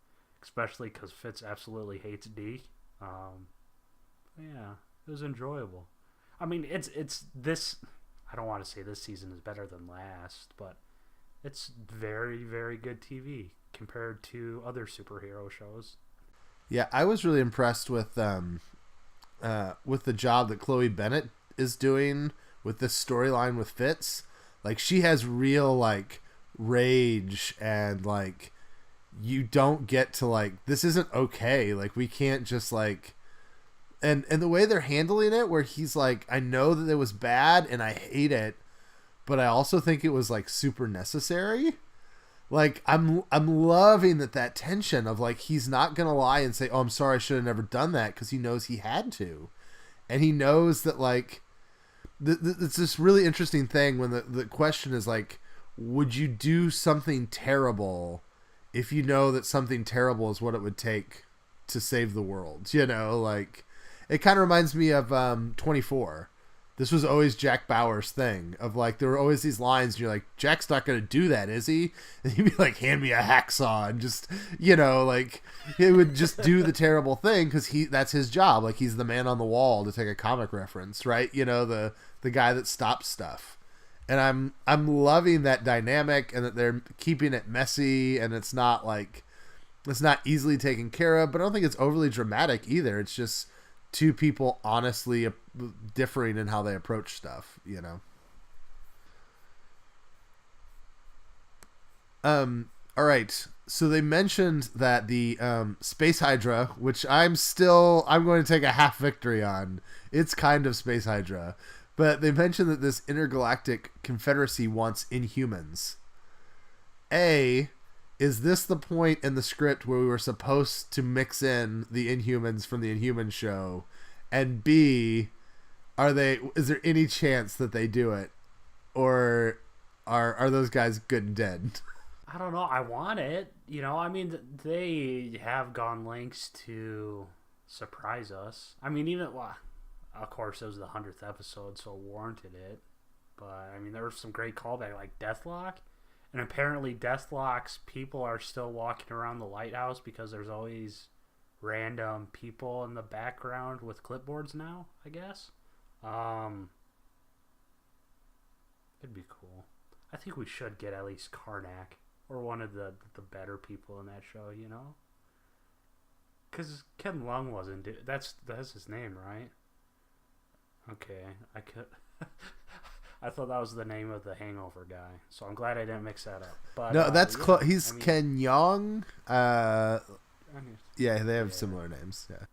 especially because Fitz absolutely hates Deke. Yeah, it was enjoyable. I mean, it's this. I don't want to say this season is better than last, but it's very, very good TV compared to other superhero shows. Yeah, I was really impressed with the job that Chloe Bennett is doing with this storyline with Fitz. She has real rage and you don't get to this isn't okay. We can't just and the way they're handling it, where he's I know that it was bad and I hate it, but I also think it was super necessary. I'm loving that tension of he's not gonna lie and say, oh, I'm sorry, I should have never done that, because he knows he had to, and he knows that it's this really interesting thing when the question is would you do something terrible if you know that something terrible is what it would take to save the world? It kind of reminds me of 24. This was always Jack Bauer's thing of there were always these lines and you're Jack's not going to do that, is he? And he'd be hand me a hacksaw, and just, he would just do the terrible thing because that's his job. He's the man on the wall, to take a comic reference, right? The guy that stops stuff. And I'm loving that dynamic, and that they're keeping it messy, and it's not it's not easily taken care of, but I don't think it's overly dramatic either. It's just two people honestly differing in how they approach stuff, All right. So they mentioned that the Space Hydra, which I'm going to take a half victory on. It's kind of Space Hydra. But they mentioned that this intergalactic confederacy wants Inhumans. Is this the point in the script where we were supposed to mix in the Inhumans from the Inhuman show? And B, is there any chance that they do it? Or are those guys good and dead? I don't know. I want it. I mean, they have gone lengths to surprise us. I mean, of course, it was the 100th episode, so it warranted it. But, I mean, there was some great callback, like Deathlock. And apparently Deathlock's people are still walking around the lighthouse because there's always random people in the background with clipboards now, I guess. It'd be cool. I think we should get at least Karnak or one of the better people in that show, Because Ken Lung wasn't... That's his name, right? Okay, I could... I thought that was the name of the Hangover guy, so I'm glad I didn't mix that up. But no, that's he's Ken Jeong. Yeah, they have similar names. Yeah,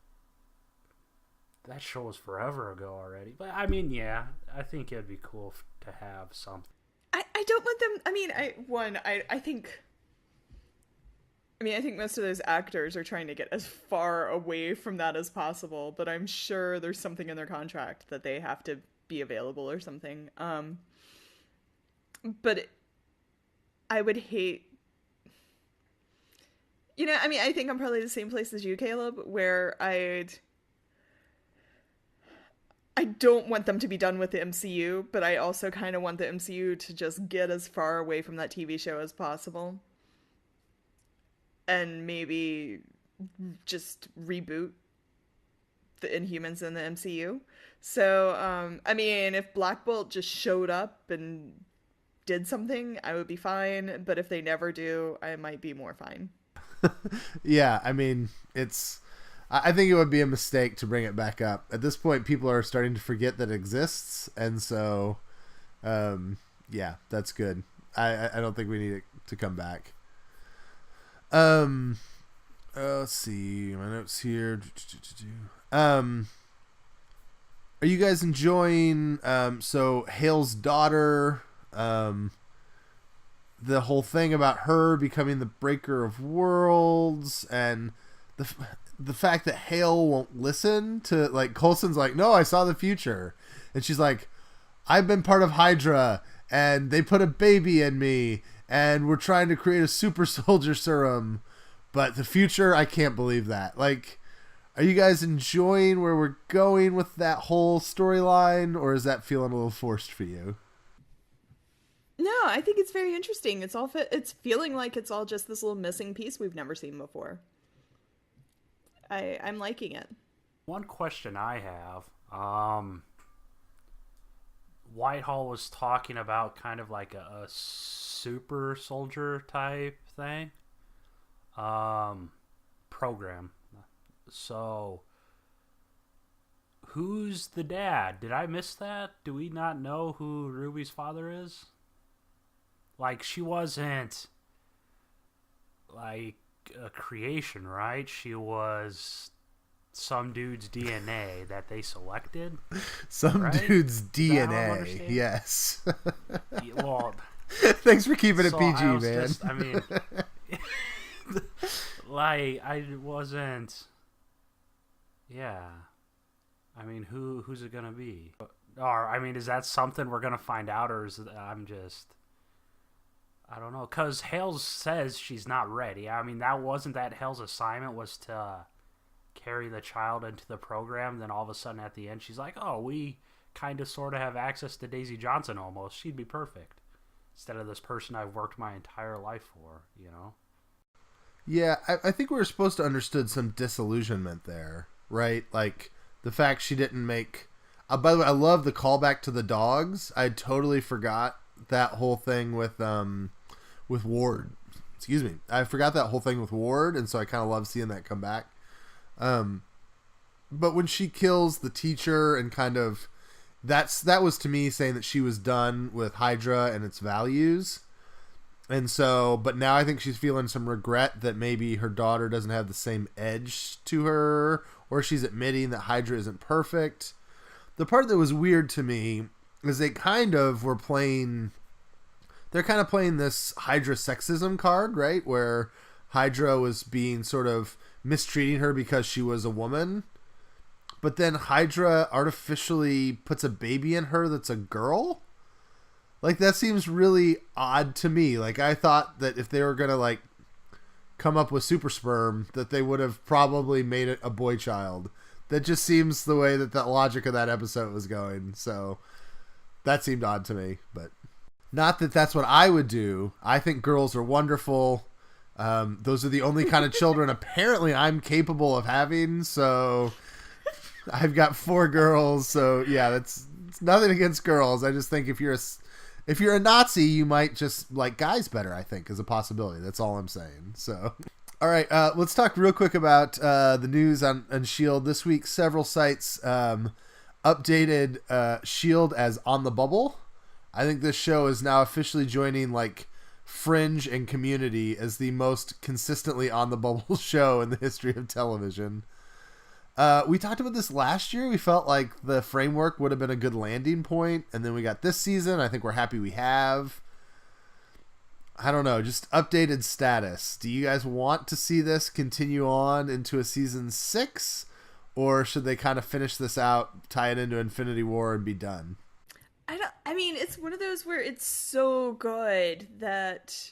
that show was forever ago already. But I mean, yeah, I think it'd be cool to have something. I don't want them. I mean, I think most of those actors are trying to get as far away from that as possible. But I'm sure there's something in their contract that they have to be available or something. But I would hate, I think I'm probably the same place as you, Caleb, where I don't want them to be done with the MCU, but I also kind of want the MCU to just get as far away from that TV show as possible. And maybe just reboot the Inhumans in the MCU. So, if Black Bolt just showed up and did something, I would be fine. But if they never do, I might be more fine. Yeah, I think it would be a mistake to bring it back up. At this point, people are starting to forget that it exists. And so, yeah, that's good. I don't think we need it to come back. Let's see my notes here. Are you guys enjoying so Hale's daughter, the whole thing about her becoming the breaker of worlds, and the fact that Hale won't listen to, like, Coulson's like, no, I saw the future, and she's like, I've been part of Hydra and they put a baby in me and we're trying to create a super soldier serum, but the future, I can't believe that. Like, are you guys enjoying where we're going with that whole storyline, or is that feeling a little forced for you? No, I think it's very interesting. It's feeling like it's all just this little missing piece we've never seen before. I'm liking it. One question I have, Whitehall was talking about kind of like a super soldier type thing, program. So, who's the dad? Did I miss that? Do we not know who Ruby's father is? Like, she wasn't, like, a creation, right? She was some dude's DNA that they selected. Some right? dude's DNA, yes. Well, thanks for keeping it PG, man. Like, I wasn't... Yeah. I mean, who's it gonna be? Or, I mean, is that something we're gonna find out, or is it, I don't know, because Hale says she's not ready. I mean, that Hale's assignment was to carry the child into the program, then all of a sudden at the end she's like, oh, we kind of sort of have access to Daisy Johnson almost. She'd be perfect. Instead of this person I've worked my entire life for, Yeah, I think we were supposed to understood some disillusionment there, right? Like, the fact she didn't make... by the way, I love the callback to the dogs. I totally forgot that whole thing with Ward. Excuse me. I forgot that whole thing with Ward, and so I kind of love seeing that come back. But when she kills the teacher and kind of... That was to me saying that she was done with Hydra and its values. And so, but now I think she's feeling some regret that maybe her daughter doesn't have the same edge to her, or she's admitting that Hydra isn't perfect. The part that was weird to me is they're kind of playing this Hydra sexism card, right? Where Hydra was being sort of mistreating her because she was a woman. But then Hydra artificially puts a baby in her that's a girl. Like, that seems really odd to me. Like, I thought that if they were going to, like, come up with super sperm, that they would have probably made it a boy child. That just seems the way that the logic of that episode was going. So that seemed odd to me. But not that that's what I would do. I think girls are wonderful. Those are the only kind of children apparently I'm capable of having. So I've got 4 girls. So, yeah, it's nothing against girls. I just think if you're a Nazi, you might just like guys better, I think, is a possibility. That's all I'm saying. So, all right, let's talk real quick about the news on S.H.I.E.L.D. This week, several sites updated S.H.I.E.L.D. as On the Bubble. I think this show is now officially joining like Fringe and Community as the most consistently on the bubble show in the history of television. We talked about this last year. We felt like the framework would have been a good landing point, and then we got this season. I think we're happy we have. I don't know, just updated status. Do you guys want to see this continue on into a season 6, or should they kind of finish this out, tie it into Infinity War, and be done? I mean, it's one of those where it's so good that,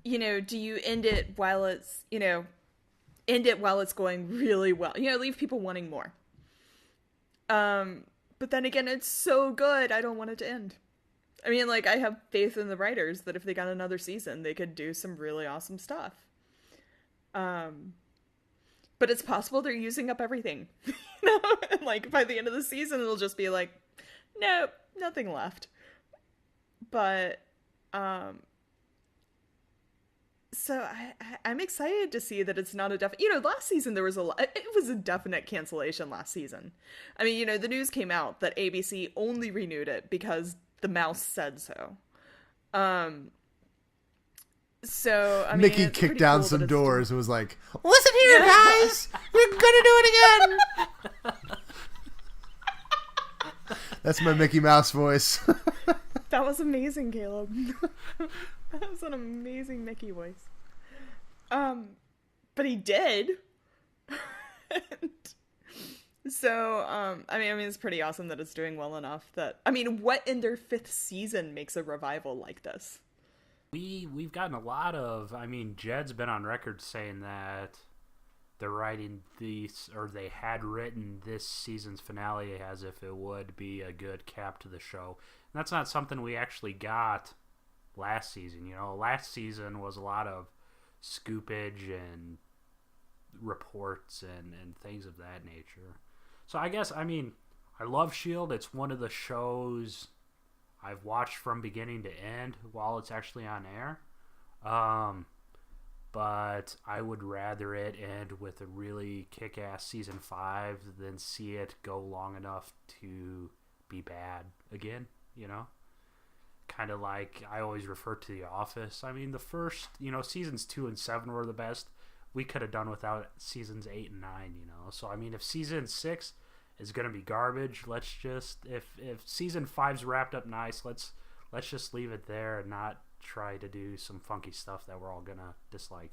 do you end it while it's, end it while it's going really well. Leave people wanting more. But then again, it's so good, I don't want it to end. I mean, like, I have faith in the writers that if they got another season, they could do some really awesome stuff. But it's possible they're using up everything. And like, by the end of the season, it'll just be like, nope, nothing left. But, so I'm excited to see that it's not a last season there was it was a definite cancellation last season. I mean, the news came out that ABC only renewed it because the mouse said so. So, I mean, Mickey kicked down some doors and was like, listen here, guys! We're gonna do it again! That's my Mickey Mouse voice. That was amazing, Caleb. That was an amazing Mickey voice. But he did. So, I mean, it's pretty awesome that it's doing well enough that, I mean, what in their 5th season makes a revival like this? We've gotten a lot of, I mean, Jed's been on record saying that they're writing these, or they had written this season's finale as if it would be a good cap to the show. And that's not something we actually got last season. Last season was a lot of scoopage and reports and things of that nature. So I guess, I mean, I love S.H.I.E.L.D. It's one of the shows I've watched from beginning to end while it's actually on air. But I would rather it end with a really kick-ass season 5 than see it go long enough to be bad again, Kind of like I always refer to The Office. I mean, the first, seasons 2 and 7 were the best. We could have done without seasons 8 and 9, So, I mean, if season 6 is going to be garbage, let's just, if season 5's wrapped up nice, let's just leave it there and not try to do some funky stuff that we're all going to dislike,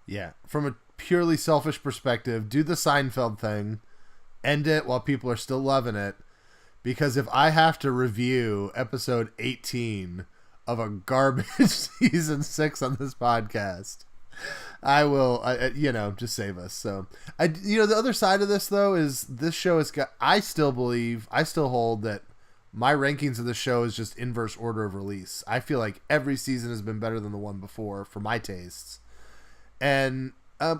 Yeah. From a purely selfish perspective, do the Seinfeld thing, end it while people are still loving it. Because if I have to review episode 18 of a garbage season 6 on this podcast, I will, just save us. So, the other side of this, though, is this show has got, I still hold that my rankings of the show is just inverse order of release. I feel like every season has been better than the one before for my tastes. And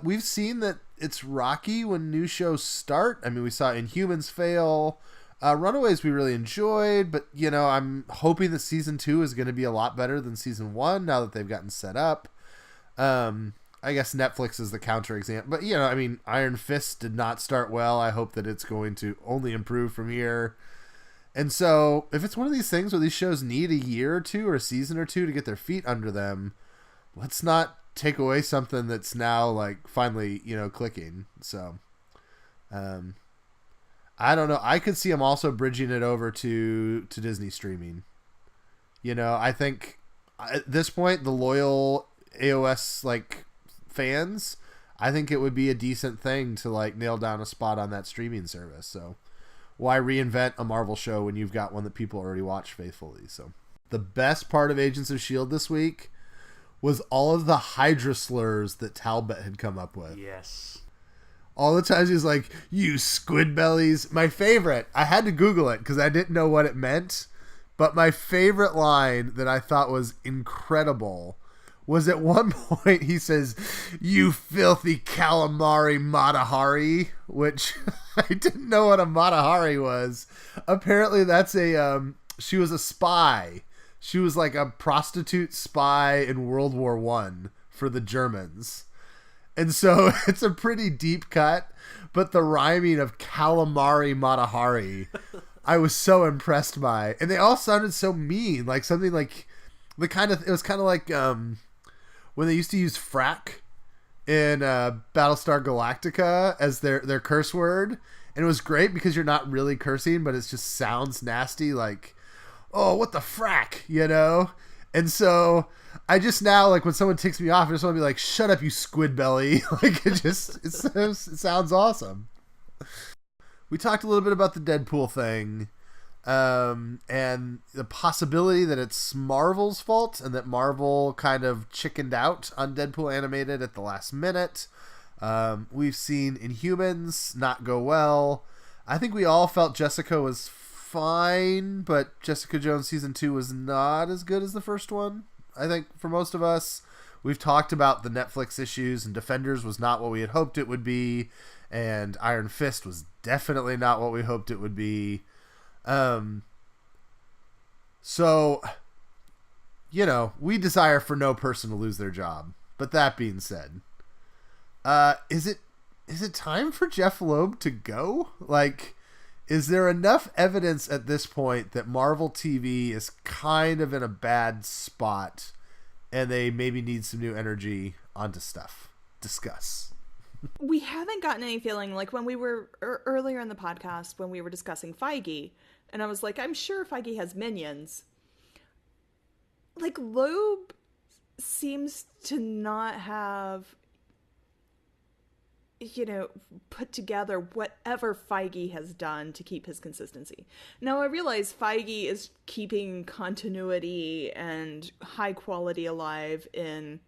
we've seen that it's rocky when new shows start. I mean, we saw Inhumans fail. Runaways we really enjoyed, but, I'm hoping that season 2 is going to be a lot better than season 1 now that they've gotten set up. I guess Netflix is the counter example. But, I mean, Iron Fist did not start well. I hope that it's going to only improve from here. And so if it's one of these things where these shows need a year or two or a season or two to get their feet under them, let's not take away something that's now like finally, clicking. So, I don't know. I could see them also bridging it over to Disney streaming. I think at this point, the loyal AOS like fans, I think it would be a decent thing to like nail down a spot on that streaming service. So why reinvent a Marvel show when you've got one that people already watch faithfully? So the best part of Agents of S.H.I.E.L.D. this week was all of the Hydra slurs that Talbot had come up with. Yes. All the times he's like, you squid bellies. My favorite, I had to Google it because I didn't know what it meant, but my favorite line that I thought was incredible was at one point he says, you filthy calamari Matahari, which I didn't know what a Matahari was. Apparently that's she was a spy. She was like a prostitute spy in World War I for the Germans. And so it's a pretty deep cut, but the rhyming of calamari Matahari, I was so impressed by. And they all sounded so mean, like something like it was kind of like when they used to use frack in Battlestar Galactica as their curse word. And it was great because you're not really cursing, but it just sounds nasty, like, oh, what the frack, And so I just now, like, when someone ticks me off, I just want to be like, shut up, you squid belly. Like, it sounds awesome. We talked a little bit about the Deadpool thing, and the possibility that it's Marvel's fault and that Marvel kind of chickened out on Deadpool animated at the last minute. We've seen Inhumans not go well. I think we all felt Jessica was fine, but Jessica Jones season 2 was not as good as the first one. I think for most of us, we've talked about the Netflix issues, and Defenders was not what we had hoped it would be, and Iron Fist was definitely not what we hoped it would be. So, we desire for no person to lose their job. But that being said, is it time for Jeph Loeb to go? Like, is there enough evidence at this point that Marvel TV is kind of in a bad spot and they maybe need some new energy onto stuff? Discuss. We haven't gotten any feeling like when we were earlier in the podcast when we were discussing Feige, and I was like, I'm sure Feige has minions. Like, Loeb seems to not have, put together whatever Feige has done to keep his consistency. Now, I realize Feige is keeping continuity and high quality alive in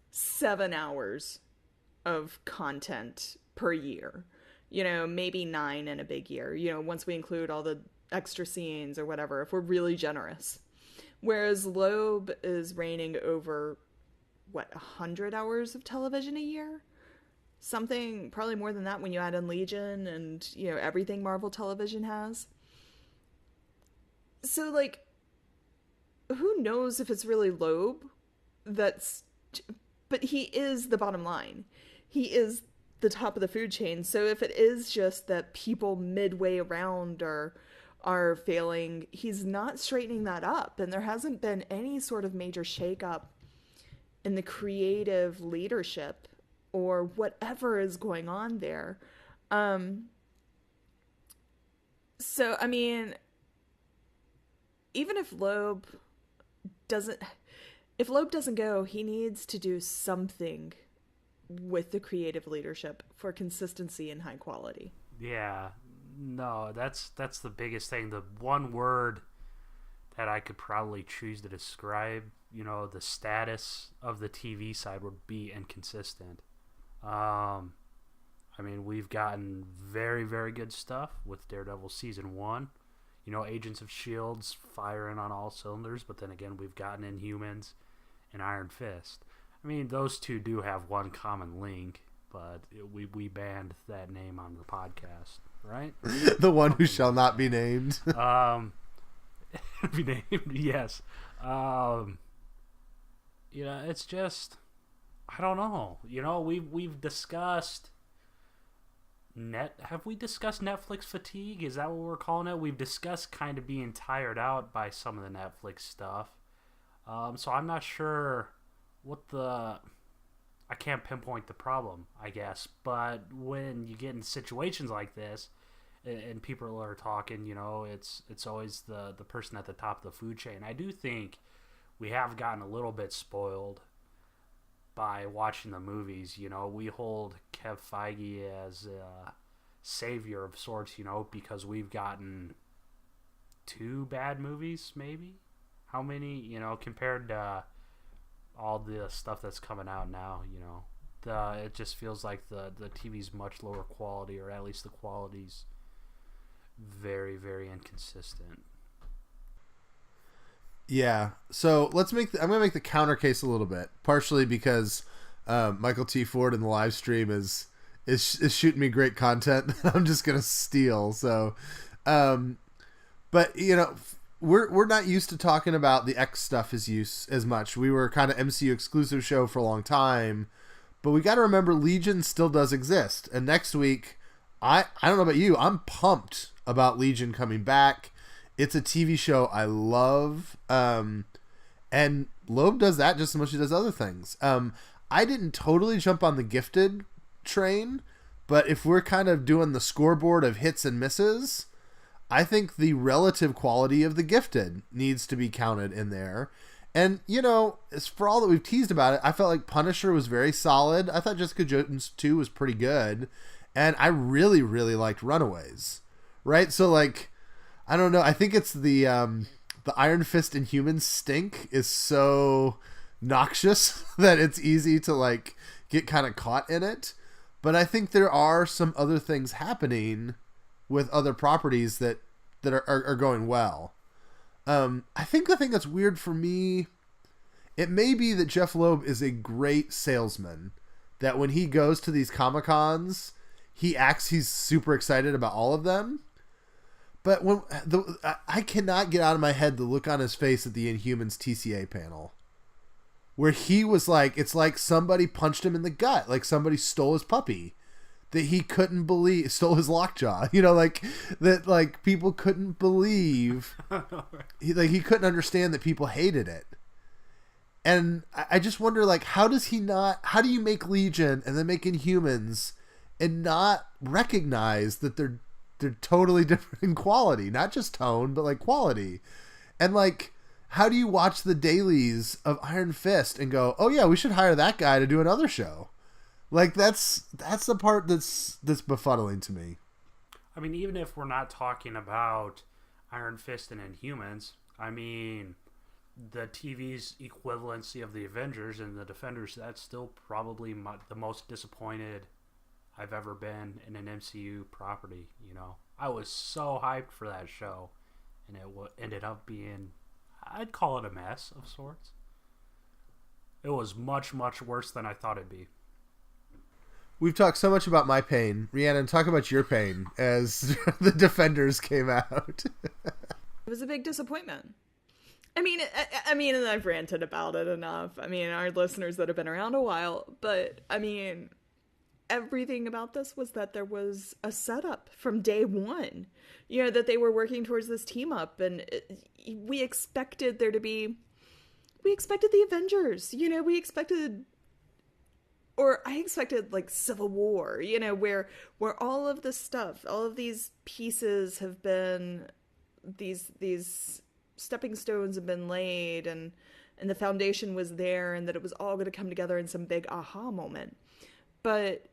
7 hours of content per year. Maybe 9 in a big year, once we include all the extra scenes or whatever, if we're really generous. Whereas Loeb is reigning over, 100 hours of television a year? Something probably more than that when you add in Legion and, everything Marvel Television has. So, like, who knows if it's really Loeb but he is the bottom line. He is the top of the food chain. So if it is just that people midway around are failing, he's not straightening that up. And there hasn't been any sort of major shakeup in the creative leadership or whatever is going on there. So, I mean, even if Loeb doesn't go, he needs to do something with the creative leadership for consistency and high quality. Yeah, no, that's the biggest thing. The one word that I could probably choose to describe, the status of the TV side would be inconsistent. I mean, we've gotten very, very good stuff with Daredevil Season 1. Agents of S.H.I.E.L.D's firing on all cylinders, but then again, we've gotten Inhumans and Iron Fist. I mean, those two do have one common link, but we banned that name on the podcast, right? The one who shall not be named. Be named, yes. It's just, I don't know. We've discussed Have we discussed Netflix fatigue? Is that what we're calling it? We've discussed kind of being tired out by some of the Netflix stuff. So I'm not sure what the... I can't pinpoint the problem, I guess. But when you get in situations like this, and people are talking, it's always the person at the top of the food chain. I do think we have gotten a little bit spoiled by watching the movies. We hold Kev Feige as a savior of sorts, because we've gotten 2 bad movies, maybe. How many, compared to all the stuff that's coming out now, it just feels like the TV's much lower quality, or at least the quality's very, very inconsistent. Yeah. So I'm going to make the counter case a little bit, partially because Michael T. Ford in the live stream is shooting me great content that I'm just going to steal. So, but we're not used to talking about the X stuff as much. We were kind of MCU exclusive show for a long time, but we got to remember Legion still does exist. And next week, I don't know about you, I'm pumped about Legion coming back. It's a TV show I love. And Loeb does that just as much as he does other things. I didn't totally jump on the Gifted train, but if we're kind of doing the scoreboard of hits and misses, I think the relative quality of the Gifted needs to be counted in there. And, as for all that we've teased about it, I felt like Punisher was very solid. I thought Jessica Jones 2 was pretty good. And I really, really liked Runaways. Right? So, I don't know. I think it's the Iron Fist Inhumans stink is so noxious that it's easy to, get kind of caught in it. But I think there are some other things happening with other properties that are going well. I think the thing that's weird for me, it may be that Jeph Loeb is a great salesman, that when he goes to these Comic-Cons, he's super excited about all of them. But I cannot get out of my head the look on his face at the Inhumans TCA panel, where he was like, it's like somebody punched him in the gut, like somebody stole his puppy. That he couldn't believe, stole his lockjaw, that people couldn't believe, he couldn't understand that people hated it. And I just wonder, how do you make Legion and then make Inhumans and not recognize that they're totally different in quality, not just tone, but quality. And how do you watch the dailies of Iron Fist and go, oh yeah, we should hire that guy to do another show? That's the part that's befuddling to me. I mean, even if we're not talking about Iron Fist and Inhumans, I mean, the TV's equivalency of the Avengers and the Defenders, that's still probably the most disappointed I've ever been in an MCU property. I was so hyped for that show, and it ended up being, I'd call it a mess of sorts. It was much, much worse than I thought it'd be. We've talked so much about my pain. Rhiannon, talk about your pain as the Defenders came out. It was a big disappointment. I mean, and I've ranted about it enough. I mean, our listeners that have been around a while, but I mean, everything about this was that there was a setup from day one, that they were working towards this team up, and we expected the Avengers, I expected Civil War, where all of this stuff, all of these pieces have been, these stepping stones have been laid, and the foundation was there, and that it was all going to come together in some big aha moment. But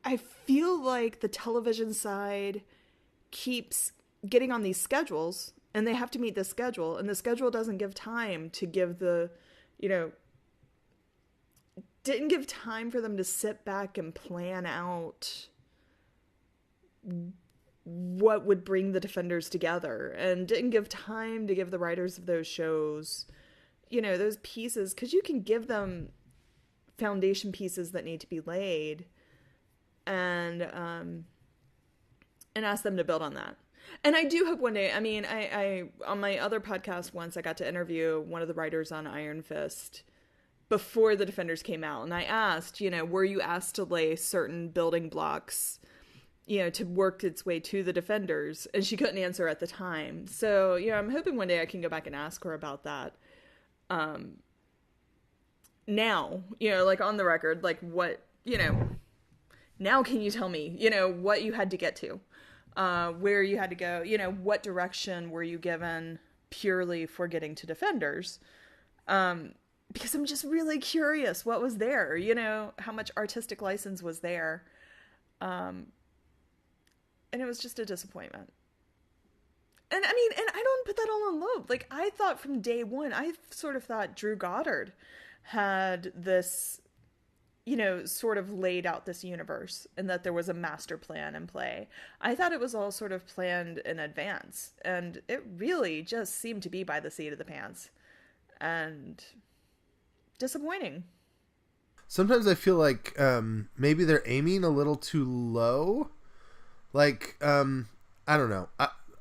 I feel like the television side keeps getting on these schedules, and they have to meet the schedule, and the schedule doesn't give time to give didn't give time for them to sit back and plan out what would bring the Defenders together, and didn't give time to give the writers of those shows, those pieces, because you can give them foundation pieces that need to be laid, and ask them to build on that. And I do hope one day, I mean, I on my other podcast once, I got to interview one of the writers on Iron Fist, before the Defenders came out, and I asked, were you asked to lay certain building blocks, to work its way to the Defenders? And she couldn't answer at the time. So, I'm hoping one day I can go back and ask her about that. Now, like on the record, like what, now can you tell me, what you had to get to, where you had to go, what direction were you given purely for getting to Defenders? Because I'm just really curious what was there, how much artistic license was there. And it was just a disappointment. And I mean, and I don't put that all on Loeb. Like, I thought from day one, I sort of thought Drew Goddard had this, sort of laid out this universe and that there was a master plan in play. I thought it was all sort of planned in advance. And it really just seemed to be by the seat of the pants. And disappointing. Sometimes I feel like maybe they're aiming a little too low. Like, I don't know.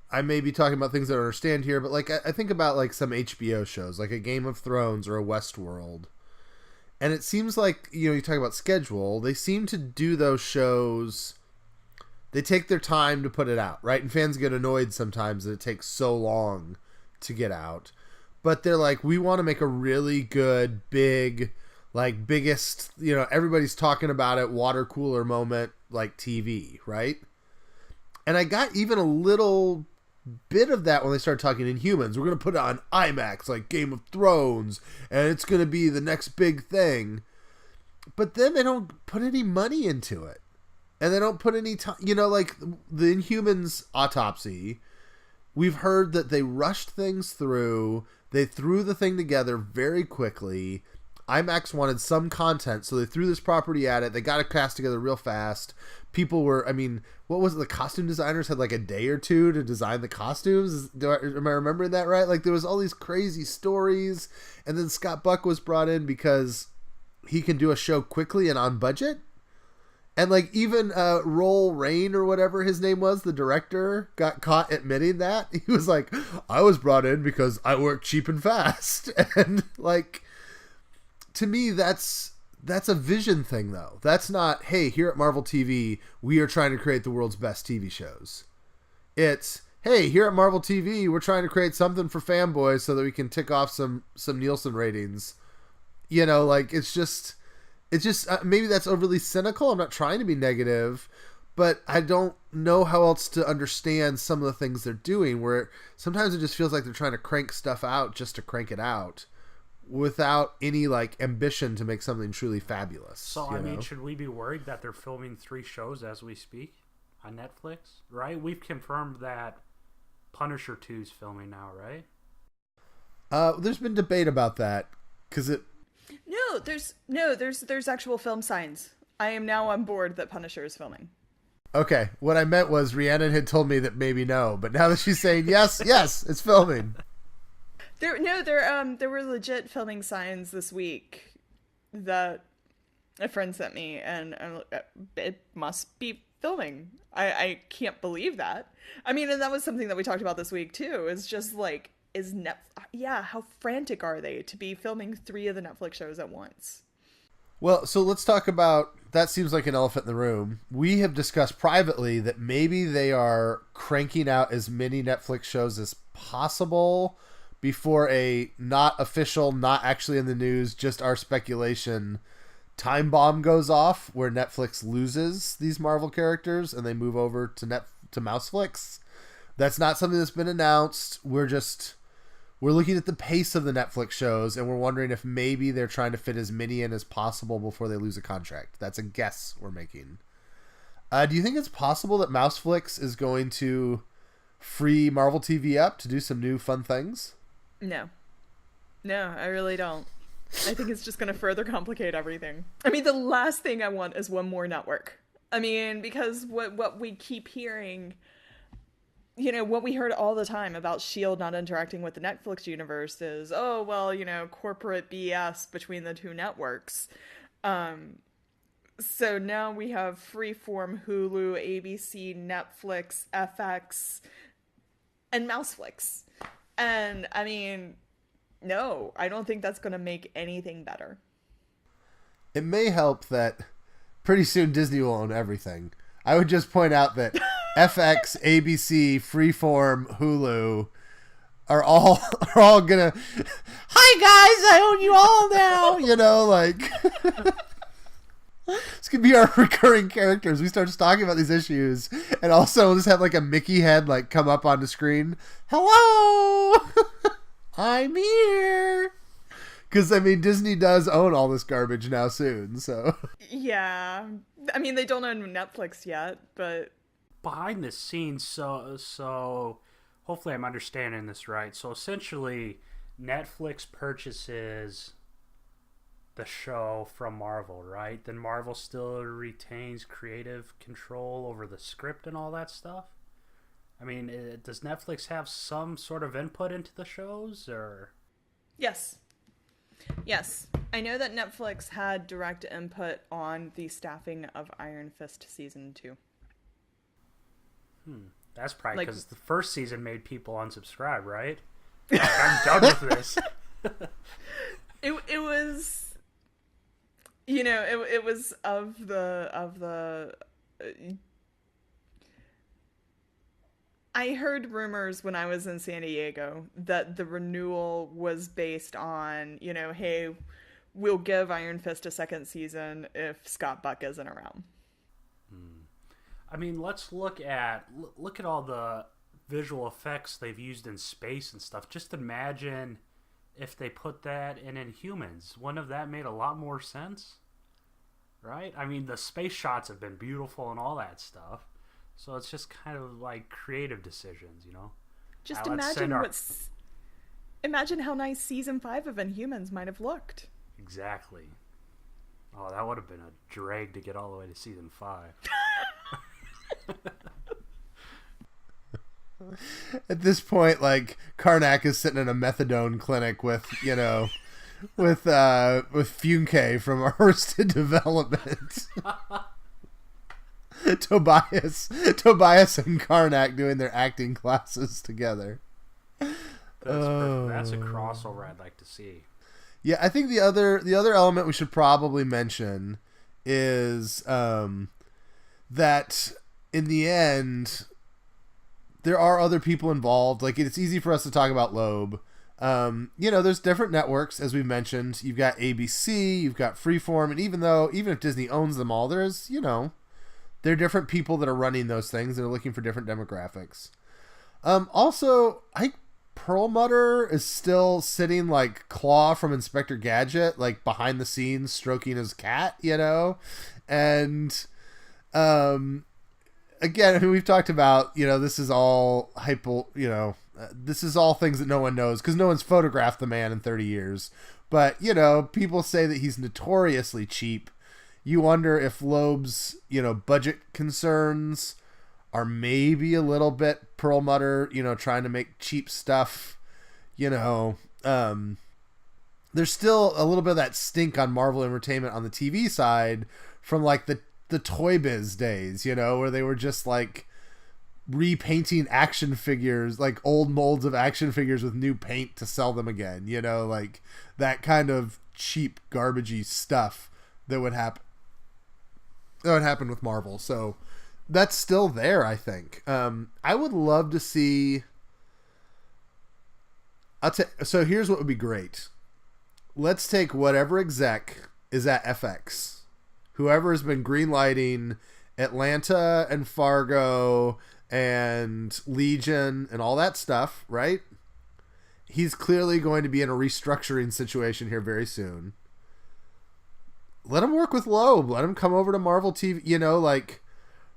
I may be talking about things that I understand here, but like I think about like some HBO shows, like a Game of Thrones or a Westworld. And it seems like, you talk about schedule, they seem to do those shows, they take their time to put it out, right? And fans get annoyed sometimes that it takes so long to get out. But they're like, we want to make a really good, big, like biggest, everybody's talking about it, water cooler moment, like TV, right? And I got even a little bit of that when they started talking Inhumans. We're going to put it on IMAX, like Game of Thrones, and it's going to be the next big thing. But then they don't put any money into it. And they don't put any time, like the Inhumans autopsy. We've heard that they rushed things through. They threw the thing together very quickly. IMAX wanted some content, so they threw this property at it. They got it cast together real fast. People were, what was it? The costume designers had like a day or two to design the costumes. Am I remembering that right? Like there was all these crazy stories, and then Scott Buck was brought in because he can do a show quickly and on budget. And like even Roll Rain or whatever his name was, the director, got caught admitting that. He was like, I was brought in because I work cheap and fast. And like, to me, that's a vision thing, though. That's not, hey, here at Marvel TV, we are trying to create the world's best TV shows. It's, hey, here at Marvel TV, we're trying to create something for fanboys so that we can tick off some Nielsen ratings. Like, it's just maybe that's overly cynical. I'm not trying to be negative, but I don't know how else to understand some of the things they're doing, where sometimes it just feels like they're trying to crank stuff out just to crank it out, without any like ambition to make something truly fabulous. So I mean, should we be worried that they're filming 3 shows as we speak on Netflix? Right? We've confirmed that Punisher 2 is filming now, right? There's been debate about that because there's actual film signs. I am now on board that Punisher is filming. Okay, what I meant was Rhiannon had told me that maybe no, but now that she's saying yes, it's filming. There were legit filming signs this week that a friend sent me, and it must be filming. I can't believe that. I mean, and that was something that we talked about this week too. Is just like, how frantic are they to be filming 3 of the Netflix shows at once? Well, so let's talk about, that seems like an elephant in the room. We have discussed privately that maybe they are cranking out as many Netflix shows as possible before a not official, not actually in the news, just our speculation, time bomb goes off where Netflix loses these Marvel characters and they move over to Mouseflix. That's not something that's been announced. We're looking at the pace of the Netflix shows, and we're wondering if maybe they're trying to fit as many in as possible before they lose a contract. That's a guess we're making. Do you think it's possible that Mouseflix is going to free Marvel TV up to do some new fun things? No, I really don't. I think it's just going to further complicate everything. I mean, the last thing I want is one more network. I mean, because what we keep hearing, what we heard all the time about S.H.I.E.L.D. not interacting with the Netflix universe is, oh, well, corporate BS between the 2 networks. So now we have Freeform, Hulu, ABC, Netflix, FX, and Mouseflix. And I mean, no, I don't think that's going to make anything better. It may help that pretty soon Disney will own everything. I would just point out that FX, ABC, Freeform, Hulu are all gonna, hi guys, I own you all now. You know, like this could be our recurring characters. We start just talking about these issues, and also we'll just have like a Mickey head like come up on the screen. Hello, I'm here. Because, I mean, Disney does own all this garbage now soon, so. Yeah. I mean, they don't own Netflix yet, but... Behind the scenes, so hopefully I'm understanding this right. So, essentially, Netflix purchases the show from Marvel, right? Then Marvel still retains creative control over the script and all that stuff? I mean, does Netflix have some sort of input into the shows, or...? Yes. Yes. I know that Netflix had direct input on the staffing of Iron Fist Season 2. That's probably Like- because the first season made people unsubscribe, right? Like, I'm done with this. It was... You know, it was of the I heard rumors when I was in San Diego that the renewal was based on, you know, hey, we'll give Iron Fist a second season if Scott Buck isn't around. I mean, let's look at all the visual effects they've used in space and stuff. Just imagine if they put that in Inhumans. Wouldn't have that made a lot more sense? Right? I mean, the space shots have been beautiful and all that stuff. So it's just kind of like creative decisions, you know? Just Let's imagine how nice season 5 of Inhumans might have looked. Exactly. Oh, that would have been a drag to get all the way to season 5. At this point, like, Karnak is sitting in a methadone clinic with, you know, with Funke from Arrested Development. Tobias and Karnak doing their acting classes together. That's a crossover I'd like to see. Yeah, I think the other element we should probably mention is that in the end there are other people involved. Like, it's easy for us to talk about Loeb. You know, there's different networks, as we mentioned. You've got ABC, you've got Freeform, and even if Disney owns them all, there's, you know, there are different people that are running those things. They're looking for different demographics. Also, I think Perlmutter is still sitting like Claw from Inspector Gadget, like behind the scenes, stroking his cat, you know? And, again, I mean, we've talked about, you know, this is all this is all things that no one knows because no one's photographed the man in 30 years. But, you know, people say that he's notoriously cheap. You wonder if Loeb's, you know, budget concerns are maybe a little bit Perlmutter, you know, trying to make cheap stuff. You know, there's still a little bit of that stink on Marvel Entertainment on the TV side from like the Toy Biz days, you know, where they were just like repainting action figures, like old molds of action figures with new paint to sell them again, you know, like that kind of cheap garbagey stuff that would happen with Marvel. So that's still there, I think. I would love to see. So here's what would be great. Let's take whatever exec is at FX, whoever has been greenlighting Atlanta and Fargo and Legion and all that stuff, right? He's clearly going to be in a restructuring situation here very soon. Let him work with Loeb. Let him come over to Marvel TV. You know, like,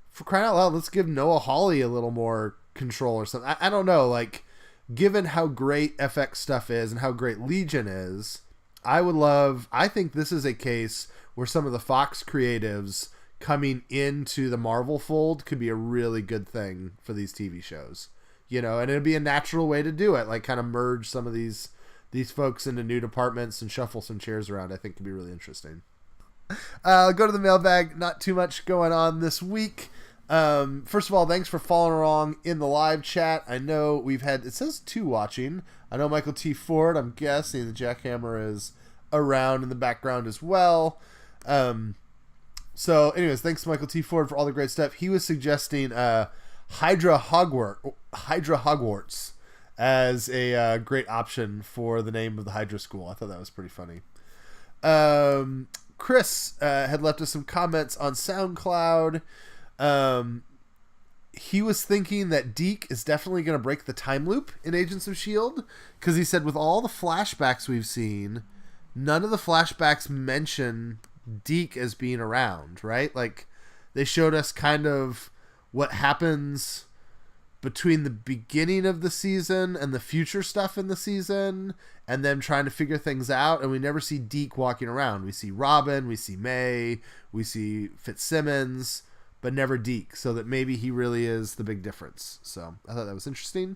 for crying out loud, let's give Noah Hawley a little more control or something. I don't know. Like, given how great FX stuff is and how great Legion is, I think this is a case where some of the Fox creatives coming into the Marvel fold could be a really good thing for these TV shows. You know, and it'd be a natural way to do it. Like, kind of merge some of these folks into new departments and shuffle some chairs around. I think could be really interesting. Go to the mailbag. Not too much going on this week. First of all, thanks for following along in the live chat. I know we've had, it says 2 watching. I know Michael T. Ford, I'm guessing the Jackhammer is around in the background as well. So, anyways, thanks to Michael T. Ford for all the great stuff. He was suggesting Hydra Hogwarts as a great option for the name of the Hydra school. I thought that was pretty funny. Chris had left us some comments on SoundCloud. He was thinking that Deke is definitely going to break the time loop in Agents of S.H.I.E.L.D. because he said with all the flashbacks we've seen, none of the flashbacks mention Deke as being around, right? Like, they showed us kind of what happens between the beginning of the season and the future stuff in the season and them trying to figure things out, and we never see Deke walking around. We see Robin, we see May, we see Fitzsimmons, but never Deke, so that maybe he really is the big difference. So I thought that was interesting.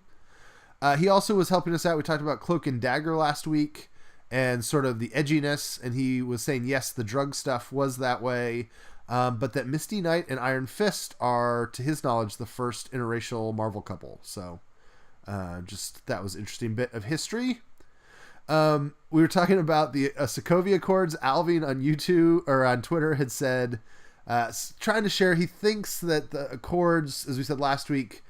He also was helping us out. We talked about Cloak and Dagger last week and sort of the edginess, and he was saying, yes, the drug stuff was that way, but that Misty Knight and Iron Fist are, to his knowledge, the first interracial Marvel couple. So just that was an interesting bit of history. We were talking about the Sokovia Accords. Alvin on YouTube or on Twitter had said, trying to share, he thinks that the Accords, as we said last week,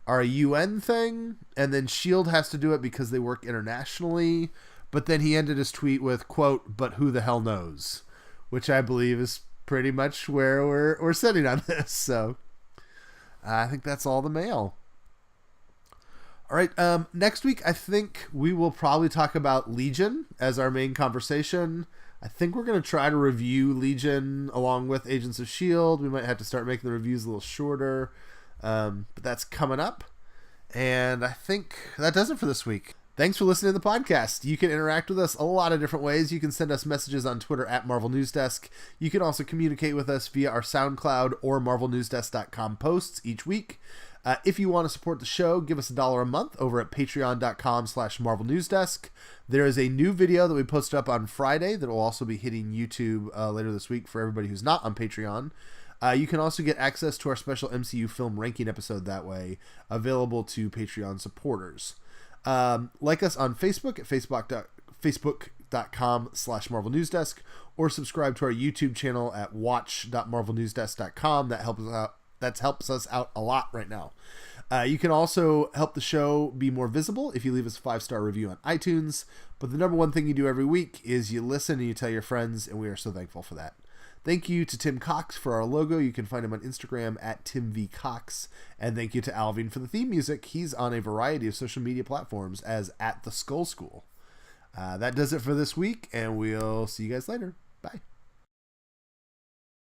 are a UN thing, and then S.H.I.E.L.D. has to do it because they work internationally. But then he ended his tweet with, quote, "but who the hell knows," which I believe is pretty much where we're sitting on this. So I think that's all the mail. All right. Next week, I think we will probably talk about Legion as our main conversation. I think we're going to try to review Legion along with Agents of S.H.I.E.L.D. We might have to start making the reviews a little shorter, but that's coming up. And I think that does it for this week. Thanks for listening to the podcast. You can interact with us a lot of different ways. You can send us messages on Twitter at Marvel News Desk. You can also communicate with us via our SoundCloud or MarvelNewsDesk.com posts each week. If you want to support the show, give us $1 a month over at patreon.com/MarvelNewsDesk. There is a new video that we posted up on Friday that will also be hitting YouTube later this week for everybody who's not on Patreon. You can also get access to our special MCU film ranking episode that way, available to Patreon supporters. Like us on Facebook at facebook.com/MarvelNewsDesk, or subscribe to our YouTube channel at watch.marvelnewsdesk.com. That helps us out a lot right now. You can also help the show be more visible if you leave us a 5-star review on iTunes. But the number one thing you do every week is you listen and you tell your friends, and we are so thankful for that. Thank you to Tim Cox for our logo. You can find him on Instagram at TimVCox. And thank you to Alvin for the theme music. He's on a variety of social media platforms as @The Skull School. That does it for this week, and we'll see you guys later. Bye.